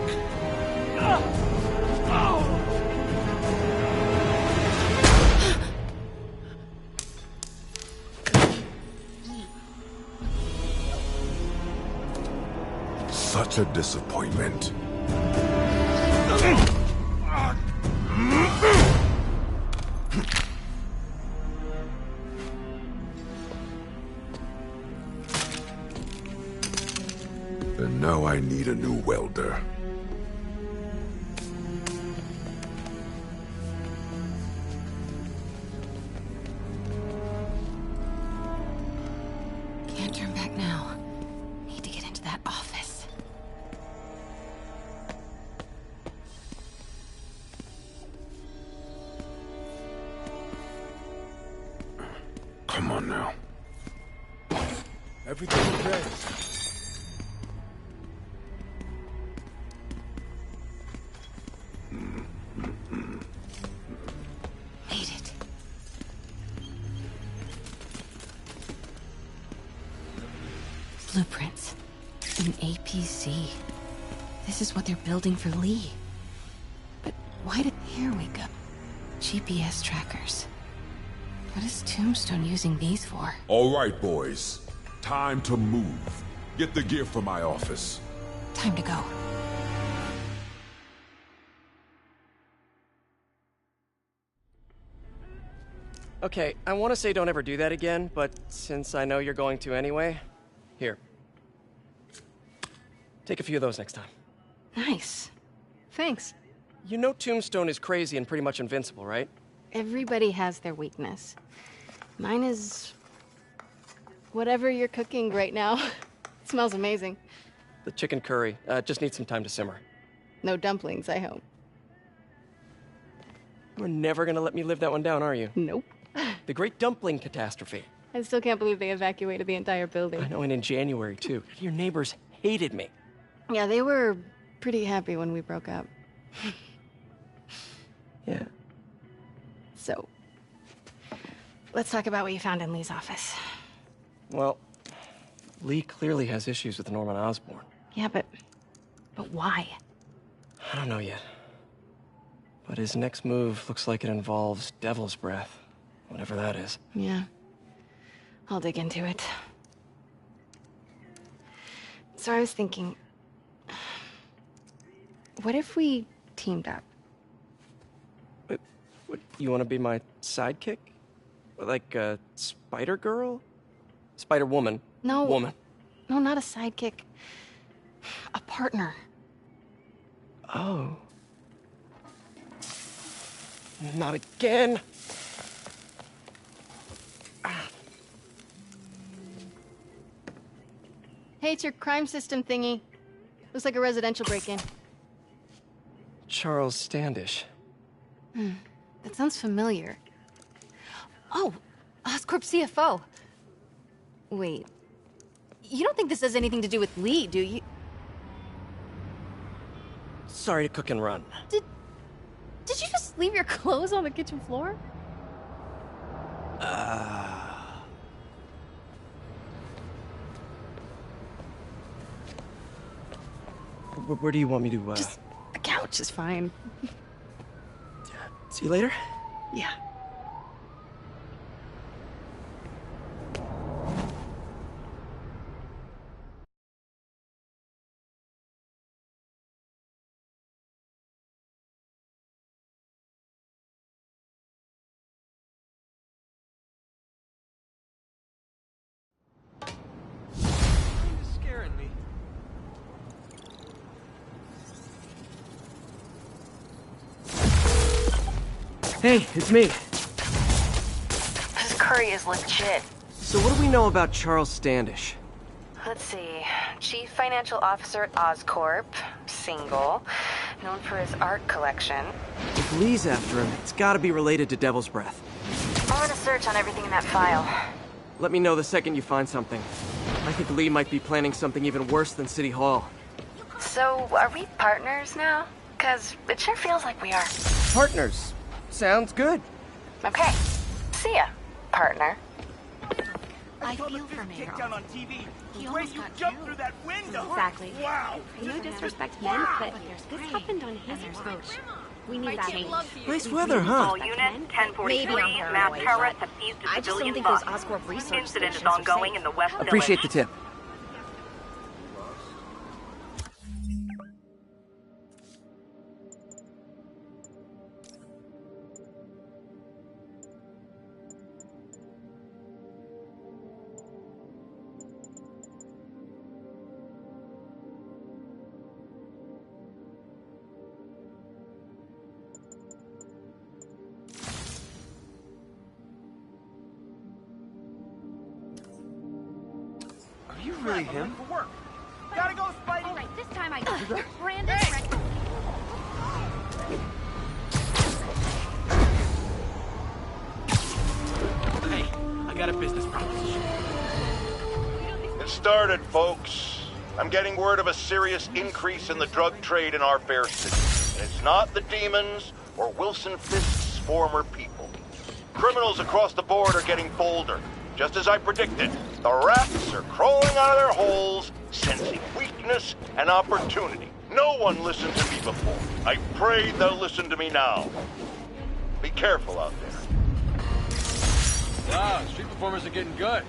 [SPEAKER 21] Such a disappointment. And now I need a new welder.
[SPEAKER 14] Can't turn back now. Need to get into that office.
[SPEAKER 21] Come on now.
[SPEAKER 19] Everything okay?
[SPEAKER 14] Made it. Blueprints. An APC. This is what they're building for Lee. But why did... Here we go. GPS trackers. What is Tombstone using these for?
[SPEAKER 21] All right, boys. Time to move. Get the gear from my office.
[SPEAKER 14] Time to go.
[SPEAKER 2] Okay, I want to say don't ever do that again, but since I know you're going to anyway, here. Take a few of those next time.
[SPEAKER 14] Nice. Thanks.
[SPEAKER 2] You know Tombstone is crazy and pretty much invincible, right?
[SPEAKER 14] Everybody has their weakness. Mine is... whatever you're cooking right now. It smells amazing.
[SPEAKER 2] The chicken curry. Just needs some time to simmer.
[SPEAKER 14] No dumplings, I hope.
[SPEAKER 2] You're never gonna let me live that one down, are you?
[SPEAKER 14] Nope.
[SPEAKER 2] The Great Dumpling Catastrophe.
[SPEAKER 14] I still can't believe they evacuated the entire building.
[SPEAKER 2] I know, and in January, too. Your neighbors hated me.
[SPEAKER 14] Yeah, they were pretty happy when we broke up.
[SPEAKER 2] Yeah.
[SPEAKER 14] So, let's talk about what you found in Lee's office.
[SPEAKER 2] Well, Lee clearly has issues with Norman Osborn.
[SPEAKER 14] Yeah, but why?
[SPEAKER 2] I don't know yet. But his next move looks like it involves Devil's Breath. Whatever that is.
[SPEAKER 14] Yeah. I'll dig into it. So I was thinking, what if we teamed up?
[SPEAKER 2] What, you want to be my sidekick? Like a spider girl? Spider woman?
[SPEAKER 14] No.
[SPEAKER 2] Woman.
[SPEAKER 14] No, not a sidekick. A partner.
[SPEAKER 2] Oh. Not again.
[SPEAKER 14] Hey, it's your crime system thingy. Looks like a residential break-in.
[SPEAKER 2] Charles Standish.
[SPEAKER 14] That sounds familiar. Oh, Oscorp CFO. Wait. You don't think this has anything to do with Lee, do you?
[SPEAKER 2] Sorry to cook and run.
[SPEAKER 14] Did you just leave your clothes on the kitchen floor?
[SPEAKER 2] Where do you want me to,
[SPEAKER 14] Just the couch is fine.
[SPEAKER 2] See you later?
[SPEAKER 14] Yeah.
[SPEAKER 17] Scaring me.
[SPEAKER 2] Hey, it's me.
[SPEAKER 9] This curry is legit.
[SPEAKER 2] So what do we know about Charles Standish?
[SPEAKER 9] Let's see. Chief Financial Officer at Oscorp. Single. Known for his art collection.
[SPEAKER 2] If Lee's after him, it's gotta be related to Devil's Breath.
[SPEAKER 9] I'll run a search on everything in that file.
[SPEAKER 2] Let me know the second you find something. I think Lee might be planning something even worse than City Hall.
[SPEAKER 9] So, are we partners now? 'Cause it sure feels like we are.
[SPEAKER 2] Partners. Sounds good.
[SPEAKER 9] Okay. See ya, partner.
[SPEAKER 3] I feel for Mayor.
[SPEAKER 7] Down on TV.
[SPEAKER 3] He
[SPEAKER 7] When
[SPEAKER 3] almost
[SPEAKER 7] you
[SPEAKER 3] got
[SPEAKER 7] jumped
[SPEAKER 3] killed.
[SPEAKER 7] through that window.
[SPEAKER 3] Exactly.
[SPEAKER 7] Wow.
[SPEAKER 3] No disrespect, men, but this happened on his watch. We need that change.
[SPEAKER 2] Nice weather, huh?
[SPEAKER 8] All units, 1043,
[SPEAKER 3] Maybe I'm
[SPEAKER 8] mass
[SPEAKER 3] paranoid,
[SPEAKER 8] terrorists
[SPEAKER 3] but
[SPEAKER 8] have seized a
[SPEAKER 3] I just don't
[SPEAKER 8] civilian
[SPEAKER 3] think those
[SPEAKER 8] bus.
[SPEAKER 3] Oscorp research
[SPEAKER 8] Incident is
[SPEAKER 3] stations are
[SPEAKER 8] ongoing
[SPEAKER 3] safe.
[SPEAKER 8] in the West Village.
[SPEAKER 2] Appreciate the tip.
[SPEAKER 17] Are you really him?
[SPEAKER 7] For work. Gotta go, Spidey.
[SPEAKER 3] All right, this time I got it. Brandon, Rex.
[SPEAKER 17] Hey, I got a business proposition.
[SPEAKER 4] It started, folks. I'm getting word of a serious increase in the drug trade in our fair city. And it's not the demons or Wilson Fisk's former people. Criminals across the board are getting bolder. Just as I predicted, the rats are crawling out of their holes, sensing weakness and opportunity. No one listened to me before. I pray they'll listen to me now. Be careful out there.
[SPEAKER 17] Wow, street performers are getting good.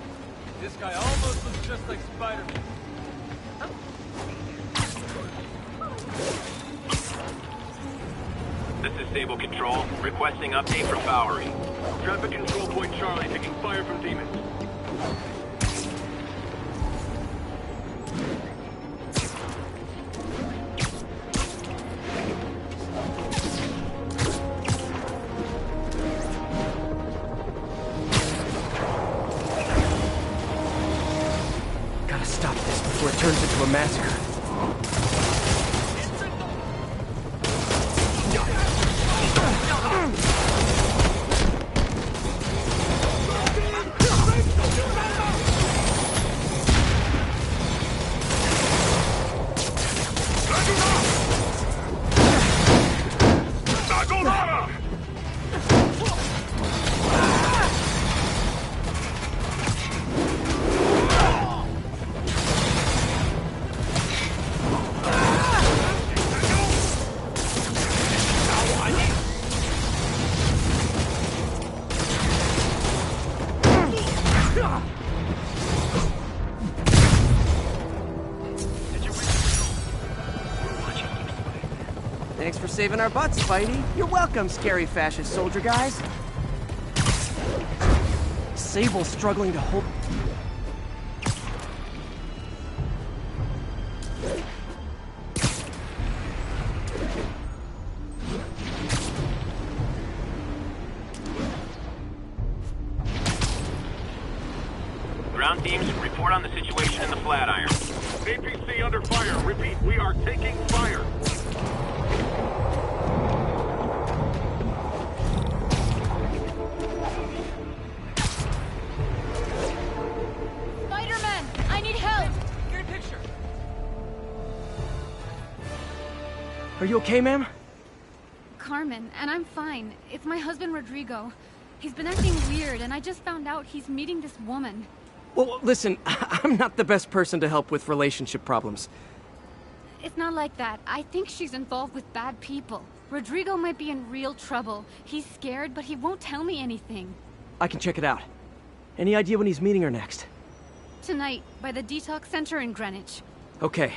[SPEAKER 17] This guy almost looks just like Spider-Man.
[SPEAKER 1] This is Stable Control, requesting update from Bowery. Traffic control point Charlie taking fire from demons.
[SPEAKER 2] Gotta stop this before it turns into a massacre. Thanks for saving our butts, Spidey. You're welcome, scary fascist soldier guys. Sable's struggling to hold...
[SPEAKER 1] Ground teams, report on the situation in the Flatiron.
[SPEAKER 16] APC under fire. Repeat, we are taking fire.
[SPEAKER 3] Spider-Man, I need help.
[SPEAKER 5] Get a picture.
[SPEAKER 2] Are you okay, ma'am?
[SPEAKER 3] Carmen, and I'm fine. It's my husband, Rodrigo. He's been acting weird, and I just found out he's meeting this woman.
[SPEAKER 2] Well, listen, I'm not the best person to help with relationship problems.
[SPEAKER 3] It's not like that. I think she's involved with bad people. Rodrigo might be in real trouble. He's scared, but he won't tell me anything.
[SPEAKER 2] I can check it out. Any idea when he's meeting her next?
[SPEAKER 3] Tonight, by the detox center in Greenwich.
[SPEAKER 2] Okay.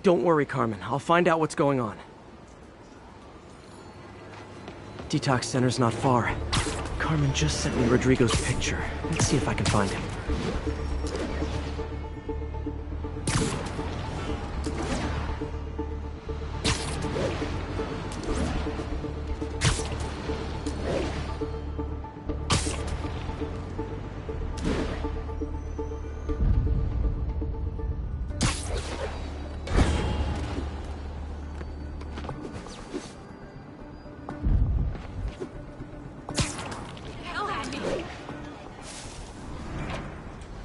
[SPEAKER 2] Don't worry, Carmen. I'll find out what's going on. Detox center's not far. Carmen just sent me Rodrigo's picture. Let's see if I can find him.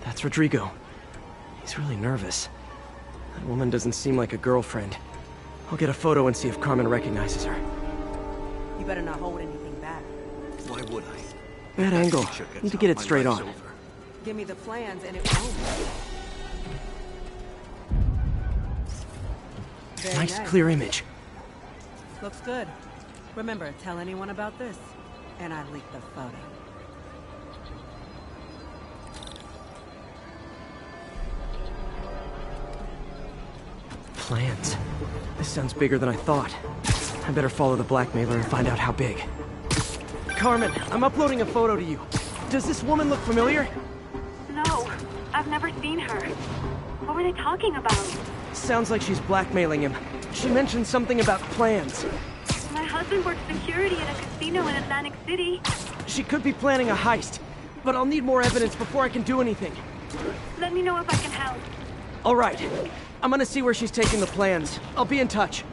[SPEAKER 2] That's Rodrigo. He's really nervous. That woman doesn't seem like a girlfriend. I'll get a photo and see if Carmen recognizes her.
[SPEAKER 11] You better not hold anything back.
[SPEAKER 10] Why would I?
[SPEAKER 2] Bad angle. Need to get it straight on.
[SPEAKER 11] Give me the plans and it won't. Very
[SPEAKER 2] Nice, clear image.
[SPEAKER 11] Looks good. Remember, tell anyone about this. And I leaked the photo.
[SPEAKER 2] Plans. This sounds bigger than I thought. I better follow the blackmailer and find out how big. Carmen, I'm uploading a photo to you. Does this woman look familiar?
[SPEAKER 8] No, I've never seen her. What were they talking about?
[SPEAKER 2] Sounds like she's blackmailing him. She mentioned something about plans.
[SPEAKER 8] My husband works security at a casino in Atlantic City.
[SPEAKER 2] She could be planning a heist, but I'll need more evidence before I can do anything.
[SPEAKER 8] Let me know if I can help.
[SPEAKER 2] All right. I'm gonna see where she's taking the plans. I'll be in touch.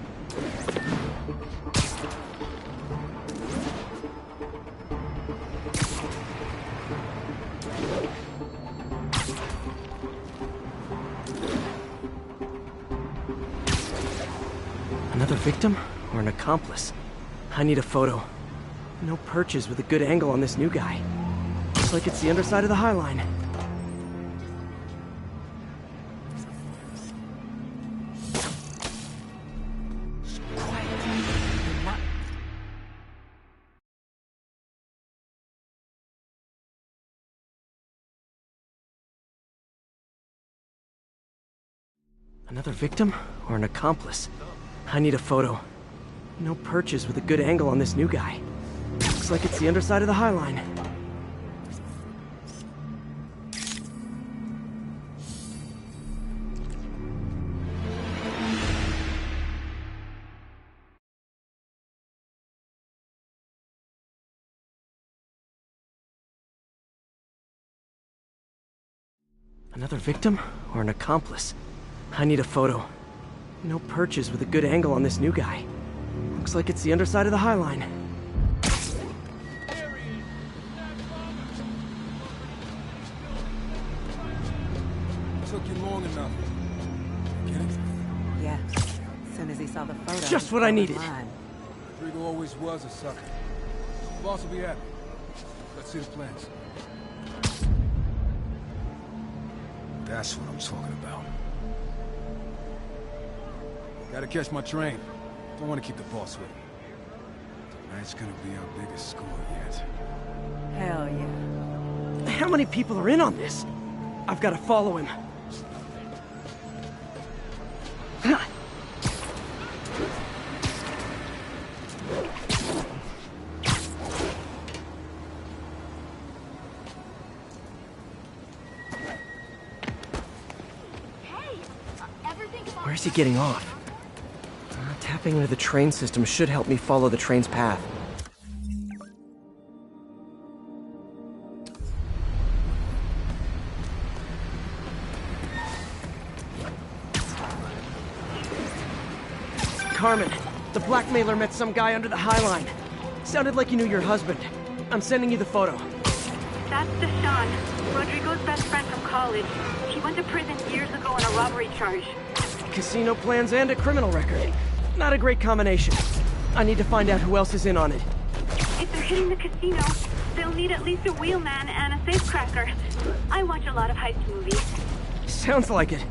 [SPEAKER 2] Another victim or an accomplice? I need a photo. No perches with a good angle on this new guy. Looks like it's the underside of the High Line. Another victim or an accomplice? I need a photo. No perches with a good angle on this new guy. Looks like it's the underside of the High Line. Another victim or an accomplice? I need a photo. No perches with a good angle on this new guy. Looks like it's the underside of the High Line.
[SPEAKER 19] Took you long enough. Get it?
[SPEAKER 11] Yeah. As soon as he saw the photo.
[SPEAKER 2] Just what I needed.
[SPEAKER 19] Rodrigo always was a sucker. Boss will be happy. Let's see the plans. That's what I'm talking about. Gotta catch my train. Don't want to keep the boss with me. Tonight's gonna be our biggest score yet.
[SPEAKER 11] Hell yeah.
[SPEAKER 2] How many people are in on this? I've got to follow him. Where's he getting off? Tapping into the train system should help me follow the train's path. Carmen, the blackmailer met some guy under the High Line. Sounded like he knew your husband. I'm sending you the photo.
[SPEAKER 8] That's Deshaun, Rodrigo's best friend from college. He went to prison years ago on a robbery charge.
[SPEAKER 2] Casino plans and a criminal record. Not a great combination. I need to find out who else is in on it.
[SPEAKER 8] If they're hitting the casino, they'll need at least a wheelman and a safecracker. I watch a lot of heist movies.
[SPEAKER 2] Sounds like it.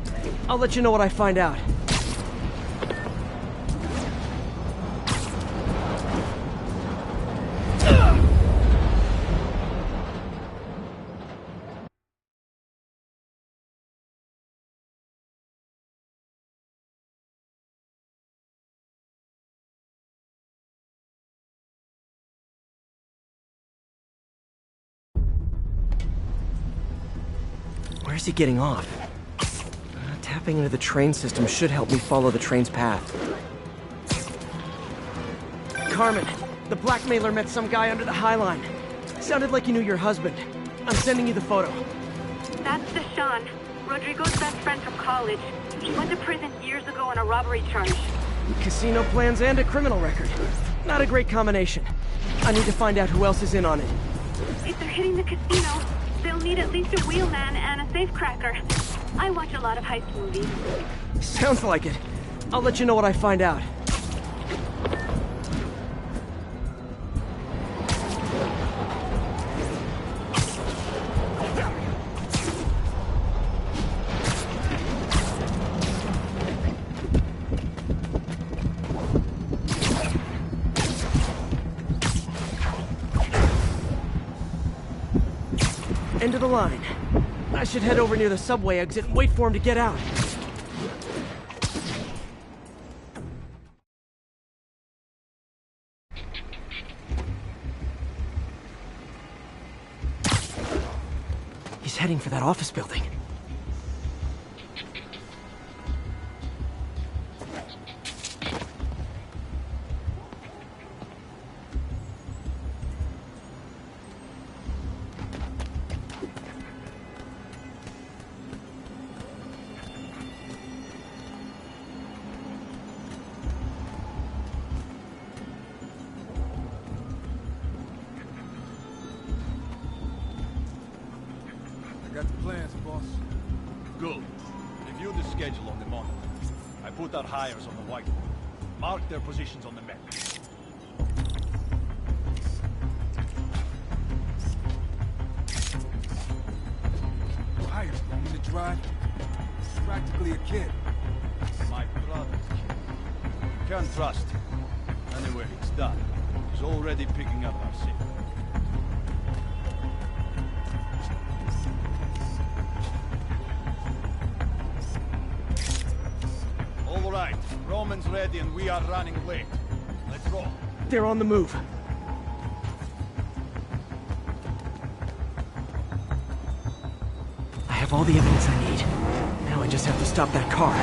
[SPEAKER 2] I'll let you know what I find out. Where's he getting off? Tapping into the train system should help me follow the train's path. Carmen, the blackmailer met some guy under the High Line. Sounded like he knew your husband. I'm sending you the photo.
[SPEAKER 8] That's Deshaun, Rodrigo's best friend from college. He went to prison years ago on a robbery charge.
[SPEAKER 2] Casino plans and a criminal record. Not a great combination. I need to find out who else is in on it.
[SPEAKER 8] If they're hitting the casino, they'll need at least a wheelman and a safecracker. I watch a lot of heist movies.
[SPEAKER 2] Sounds like it. I'll let you know what I find out. End of the line. I should head over near the subway exit and wait for him to get out. He's heading for that office building.
[SPEAKER 19] Got the plans, boss.
[SPEAKER 10] Good. Review the schedule on the monitor. I put our hires on the whiteboard. Mark their positions on the map.
[SPEAKER 19] No hires, want me to drive? He's practically a kid.
[SPEAKER 10] My brother's kid. Can't trust him. Anyway, it's done. He's already picking up our signal. All right, Roman's ready and we are running late. Let's roll.
[SPEAKER 2] They're on the move. I have all the evidence I need. Now I just have to stop that car.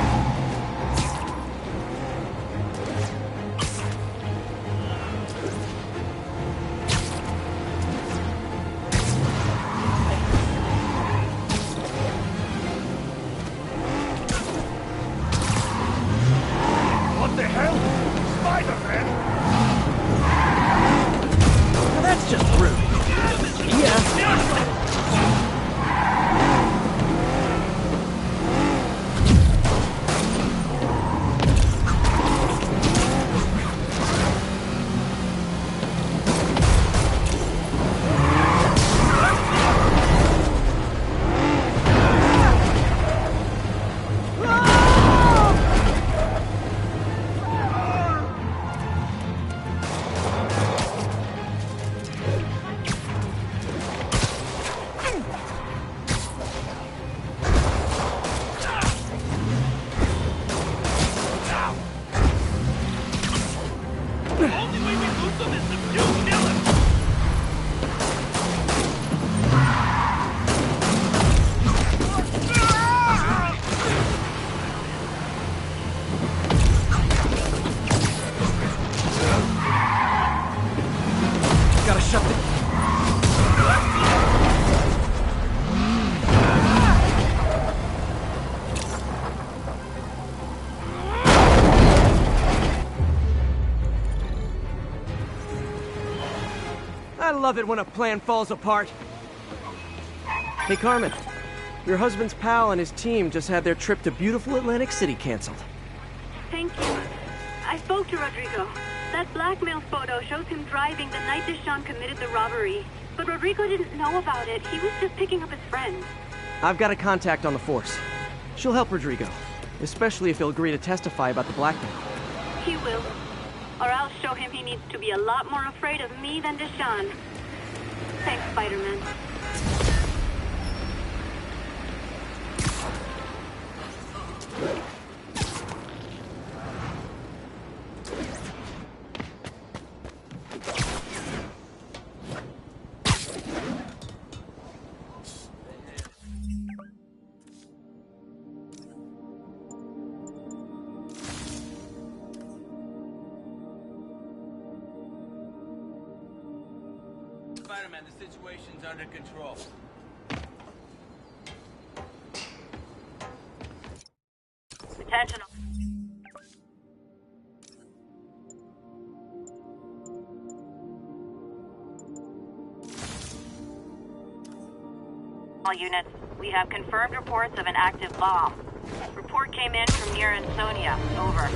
[SPEAKER 4] What the hell? Spider-Man?
[SPEAKER 2] Now that's just rude. Yeah. love it when a plan falls apart. Hey, Carmen. Your husband's pal and his team just had their trip to beautiful Atlantic City canceled.
[SPEAKER 8] Thank you. I spoke to Rodrigo. That blackmail photo shows him driving the night Deshawn committed the robbery. But Rodrigo didn't know about it. He was just picking up his friend.
[SPEAKER 2] I've got a contact on the force. She'll help Rodrigo, especially if he'll agree to testify about the blackmail.
[SPEAKER 8] He will. Or I'll show him he needs to be a lot more afraid of me than Deshawn. Thanks, Spider-Man.
[SPEAKER 18] Spider-Man, the situation's under control.
[SPEAKER 8] Attention. All units, we have confirmed reports of an active bomb. Report came in from near Ansonia. Over.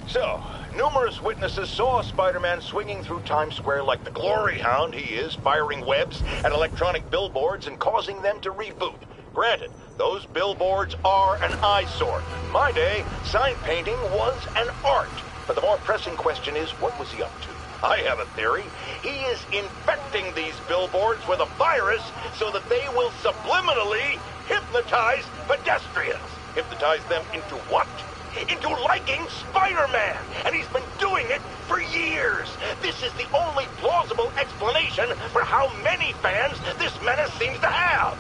[SPEAKER 4] So, numerous witnesses saw Spider-Man swinging through Times Square like the glory hound he is, firing webs at electronic billboards and causing them to reboot. Granted, those billboards are an eyesore. In my day, sign painting was an art. But the more pressing question is, what was he up to? I have a theory. He is infecting these billboards with a virus so that they will subliminally hypnotize pedestrians. Hypnotize them into what? Into liking Spider-Man! And he's been doing it for years! This is the only plausible explanation for how many fans this menace seems to have!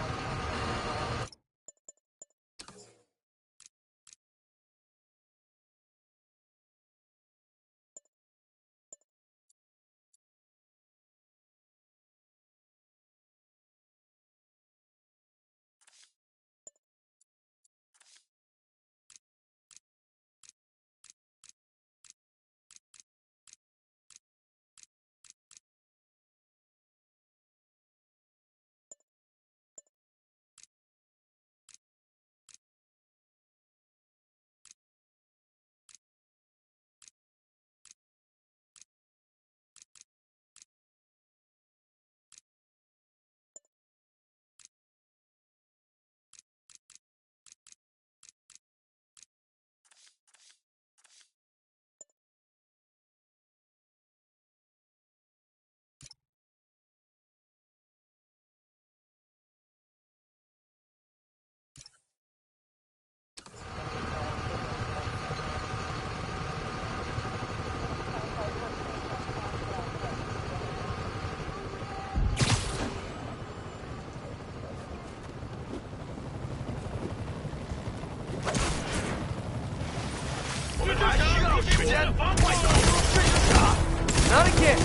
[SPEAKER 2] Not again!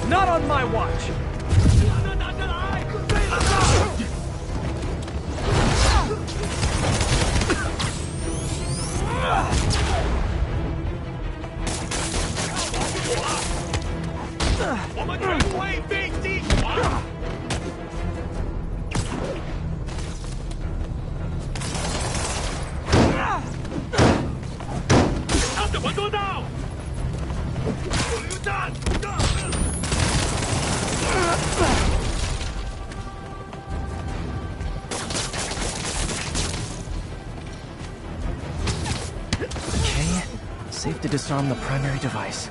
[SPEAKER 2] Not on my watch! Safe to disarm the primary device.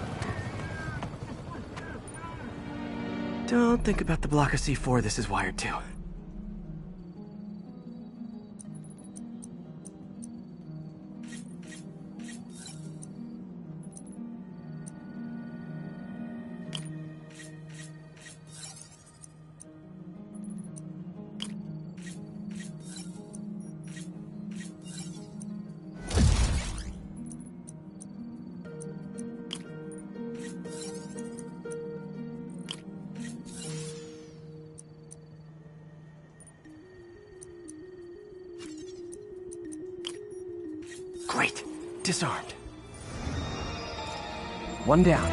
[SPEAKER 2] Don't think about the block of C4 this is wired to. Disarmed. One down.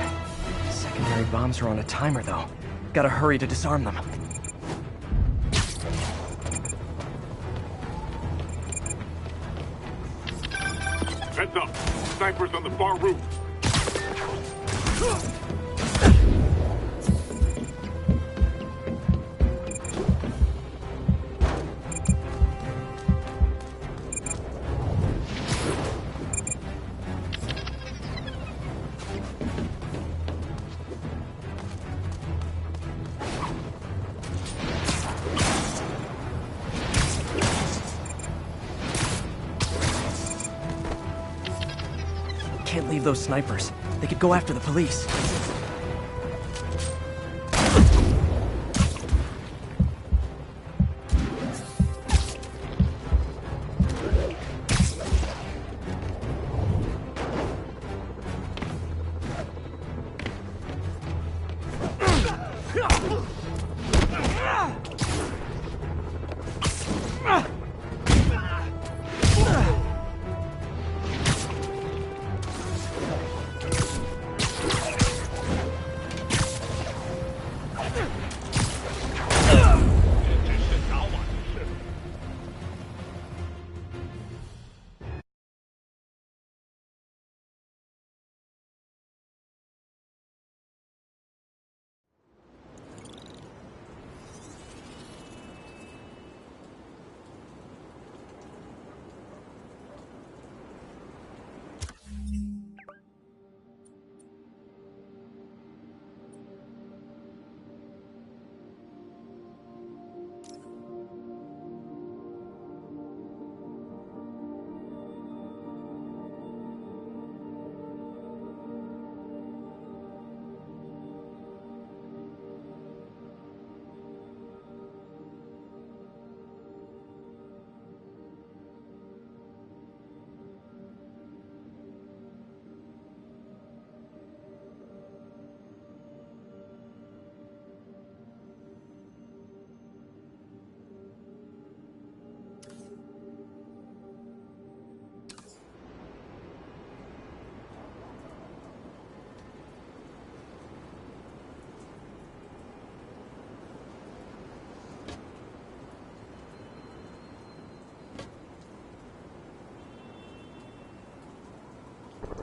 [SPEAKER 2] Secondary bombs are on a timer, though. Gotta hurry to disarm them.
[SPEAKER 16] Heads up. Snipers on the far roof.
[SPEAKER 2] Can't leave those snipers. They could go after the police.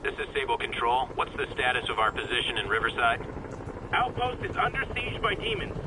[SPEAKER 1] This is Sable Control. What's the status of our position in Riverside? Outpost is under siege by demons.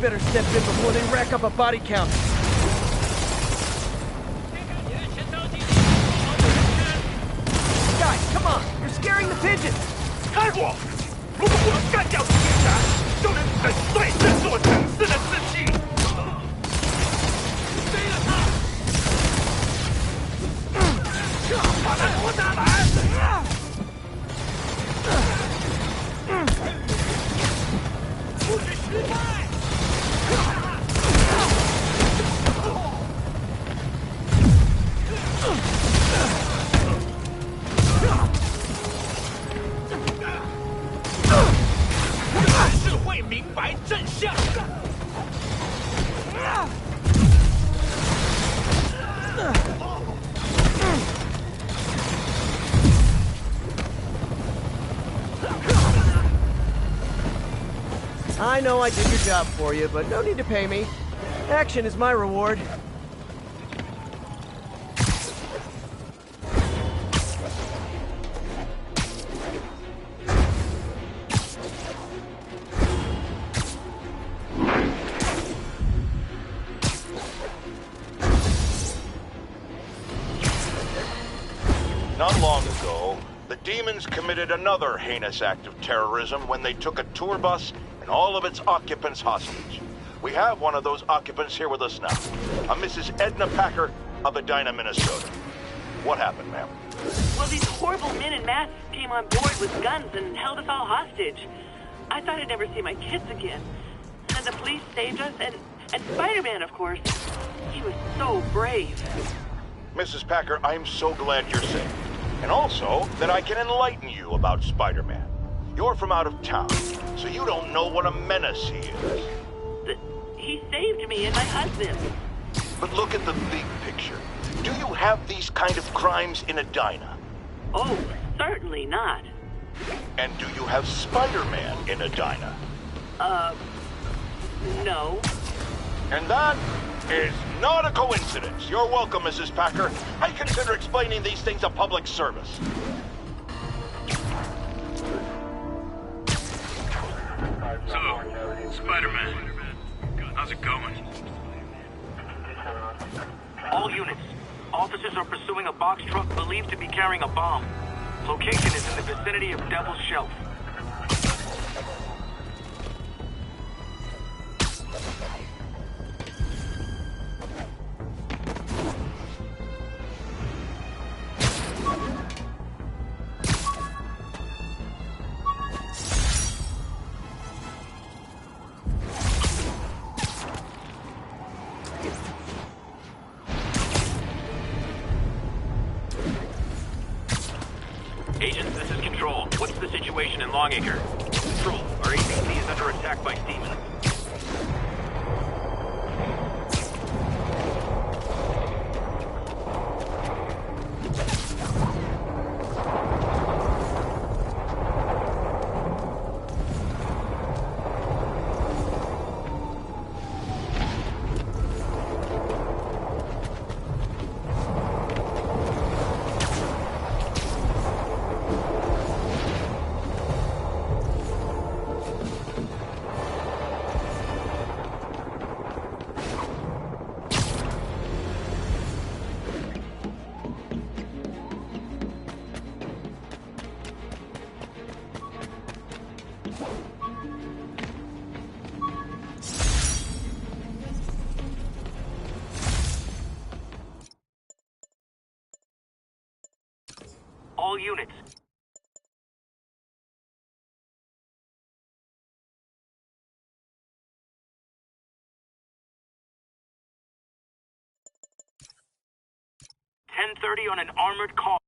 [SPEAKER 2] better step in before they rack up a body count. Guys, come on! You're scaring the pigeons!
[SPEAKER 1] 开我！如果我能干掉这些人，就能粉碎这座城市的士气。追了他！把他拖下来！不许失败！ 是会明白真相。
[SPEAKER 2] I know I did your job for you, but no need to pay me. Action is my reward.
[SPEAKER 4] Not long ago, the demons committed another heinous act of terrorism when they took a tour bus and all of its occupants hostage. We have one of those occupants here with us now, a Mrs. Edna Packer of Edina, Minnesota. What happened, ma'am?
[SPEAKER 12] Well, these horrible men in masks came on board with guns and held us all hostage. I thought I'd never see my kids again. And the police saved us, and Spider-Man, of course. He was so brave.
[SPEAKER 4] Mrs. Packer, I'm so glad you're safe. And also that I can enlighten you about Spider-Man. You're from out of town, so you don't know what a menace he is.
[SPEAKER 12] He saved me and my husband.
[SPEAKER 4] But look at the big picture. Do you have these kind of crimes in Edina?
[SPEAKER 12] Oh, certainly not.
[SPEAKER 4] And do you have Spider-Man in Edina?
[SPEAKER 12] No.
[SPEAKER 4] And that is not a coincidence. You're welcome, Mrs. Packer. I consider explaining these things a public service.
[SPEAKER 1] So, Spider-Man, how's it going? All units. Officers are pursuing a box truck believed to be carrying a bomb. Location is in the vicinity of Devil's Shelf. Agents, this is Control. What's the situation in Longacre? Control, our APC is under attack by demons. All units. .10:30 on an armored car.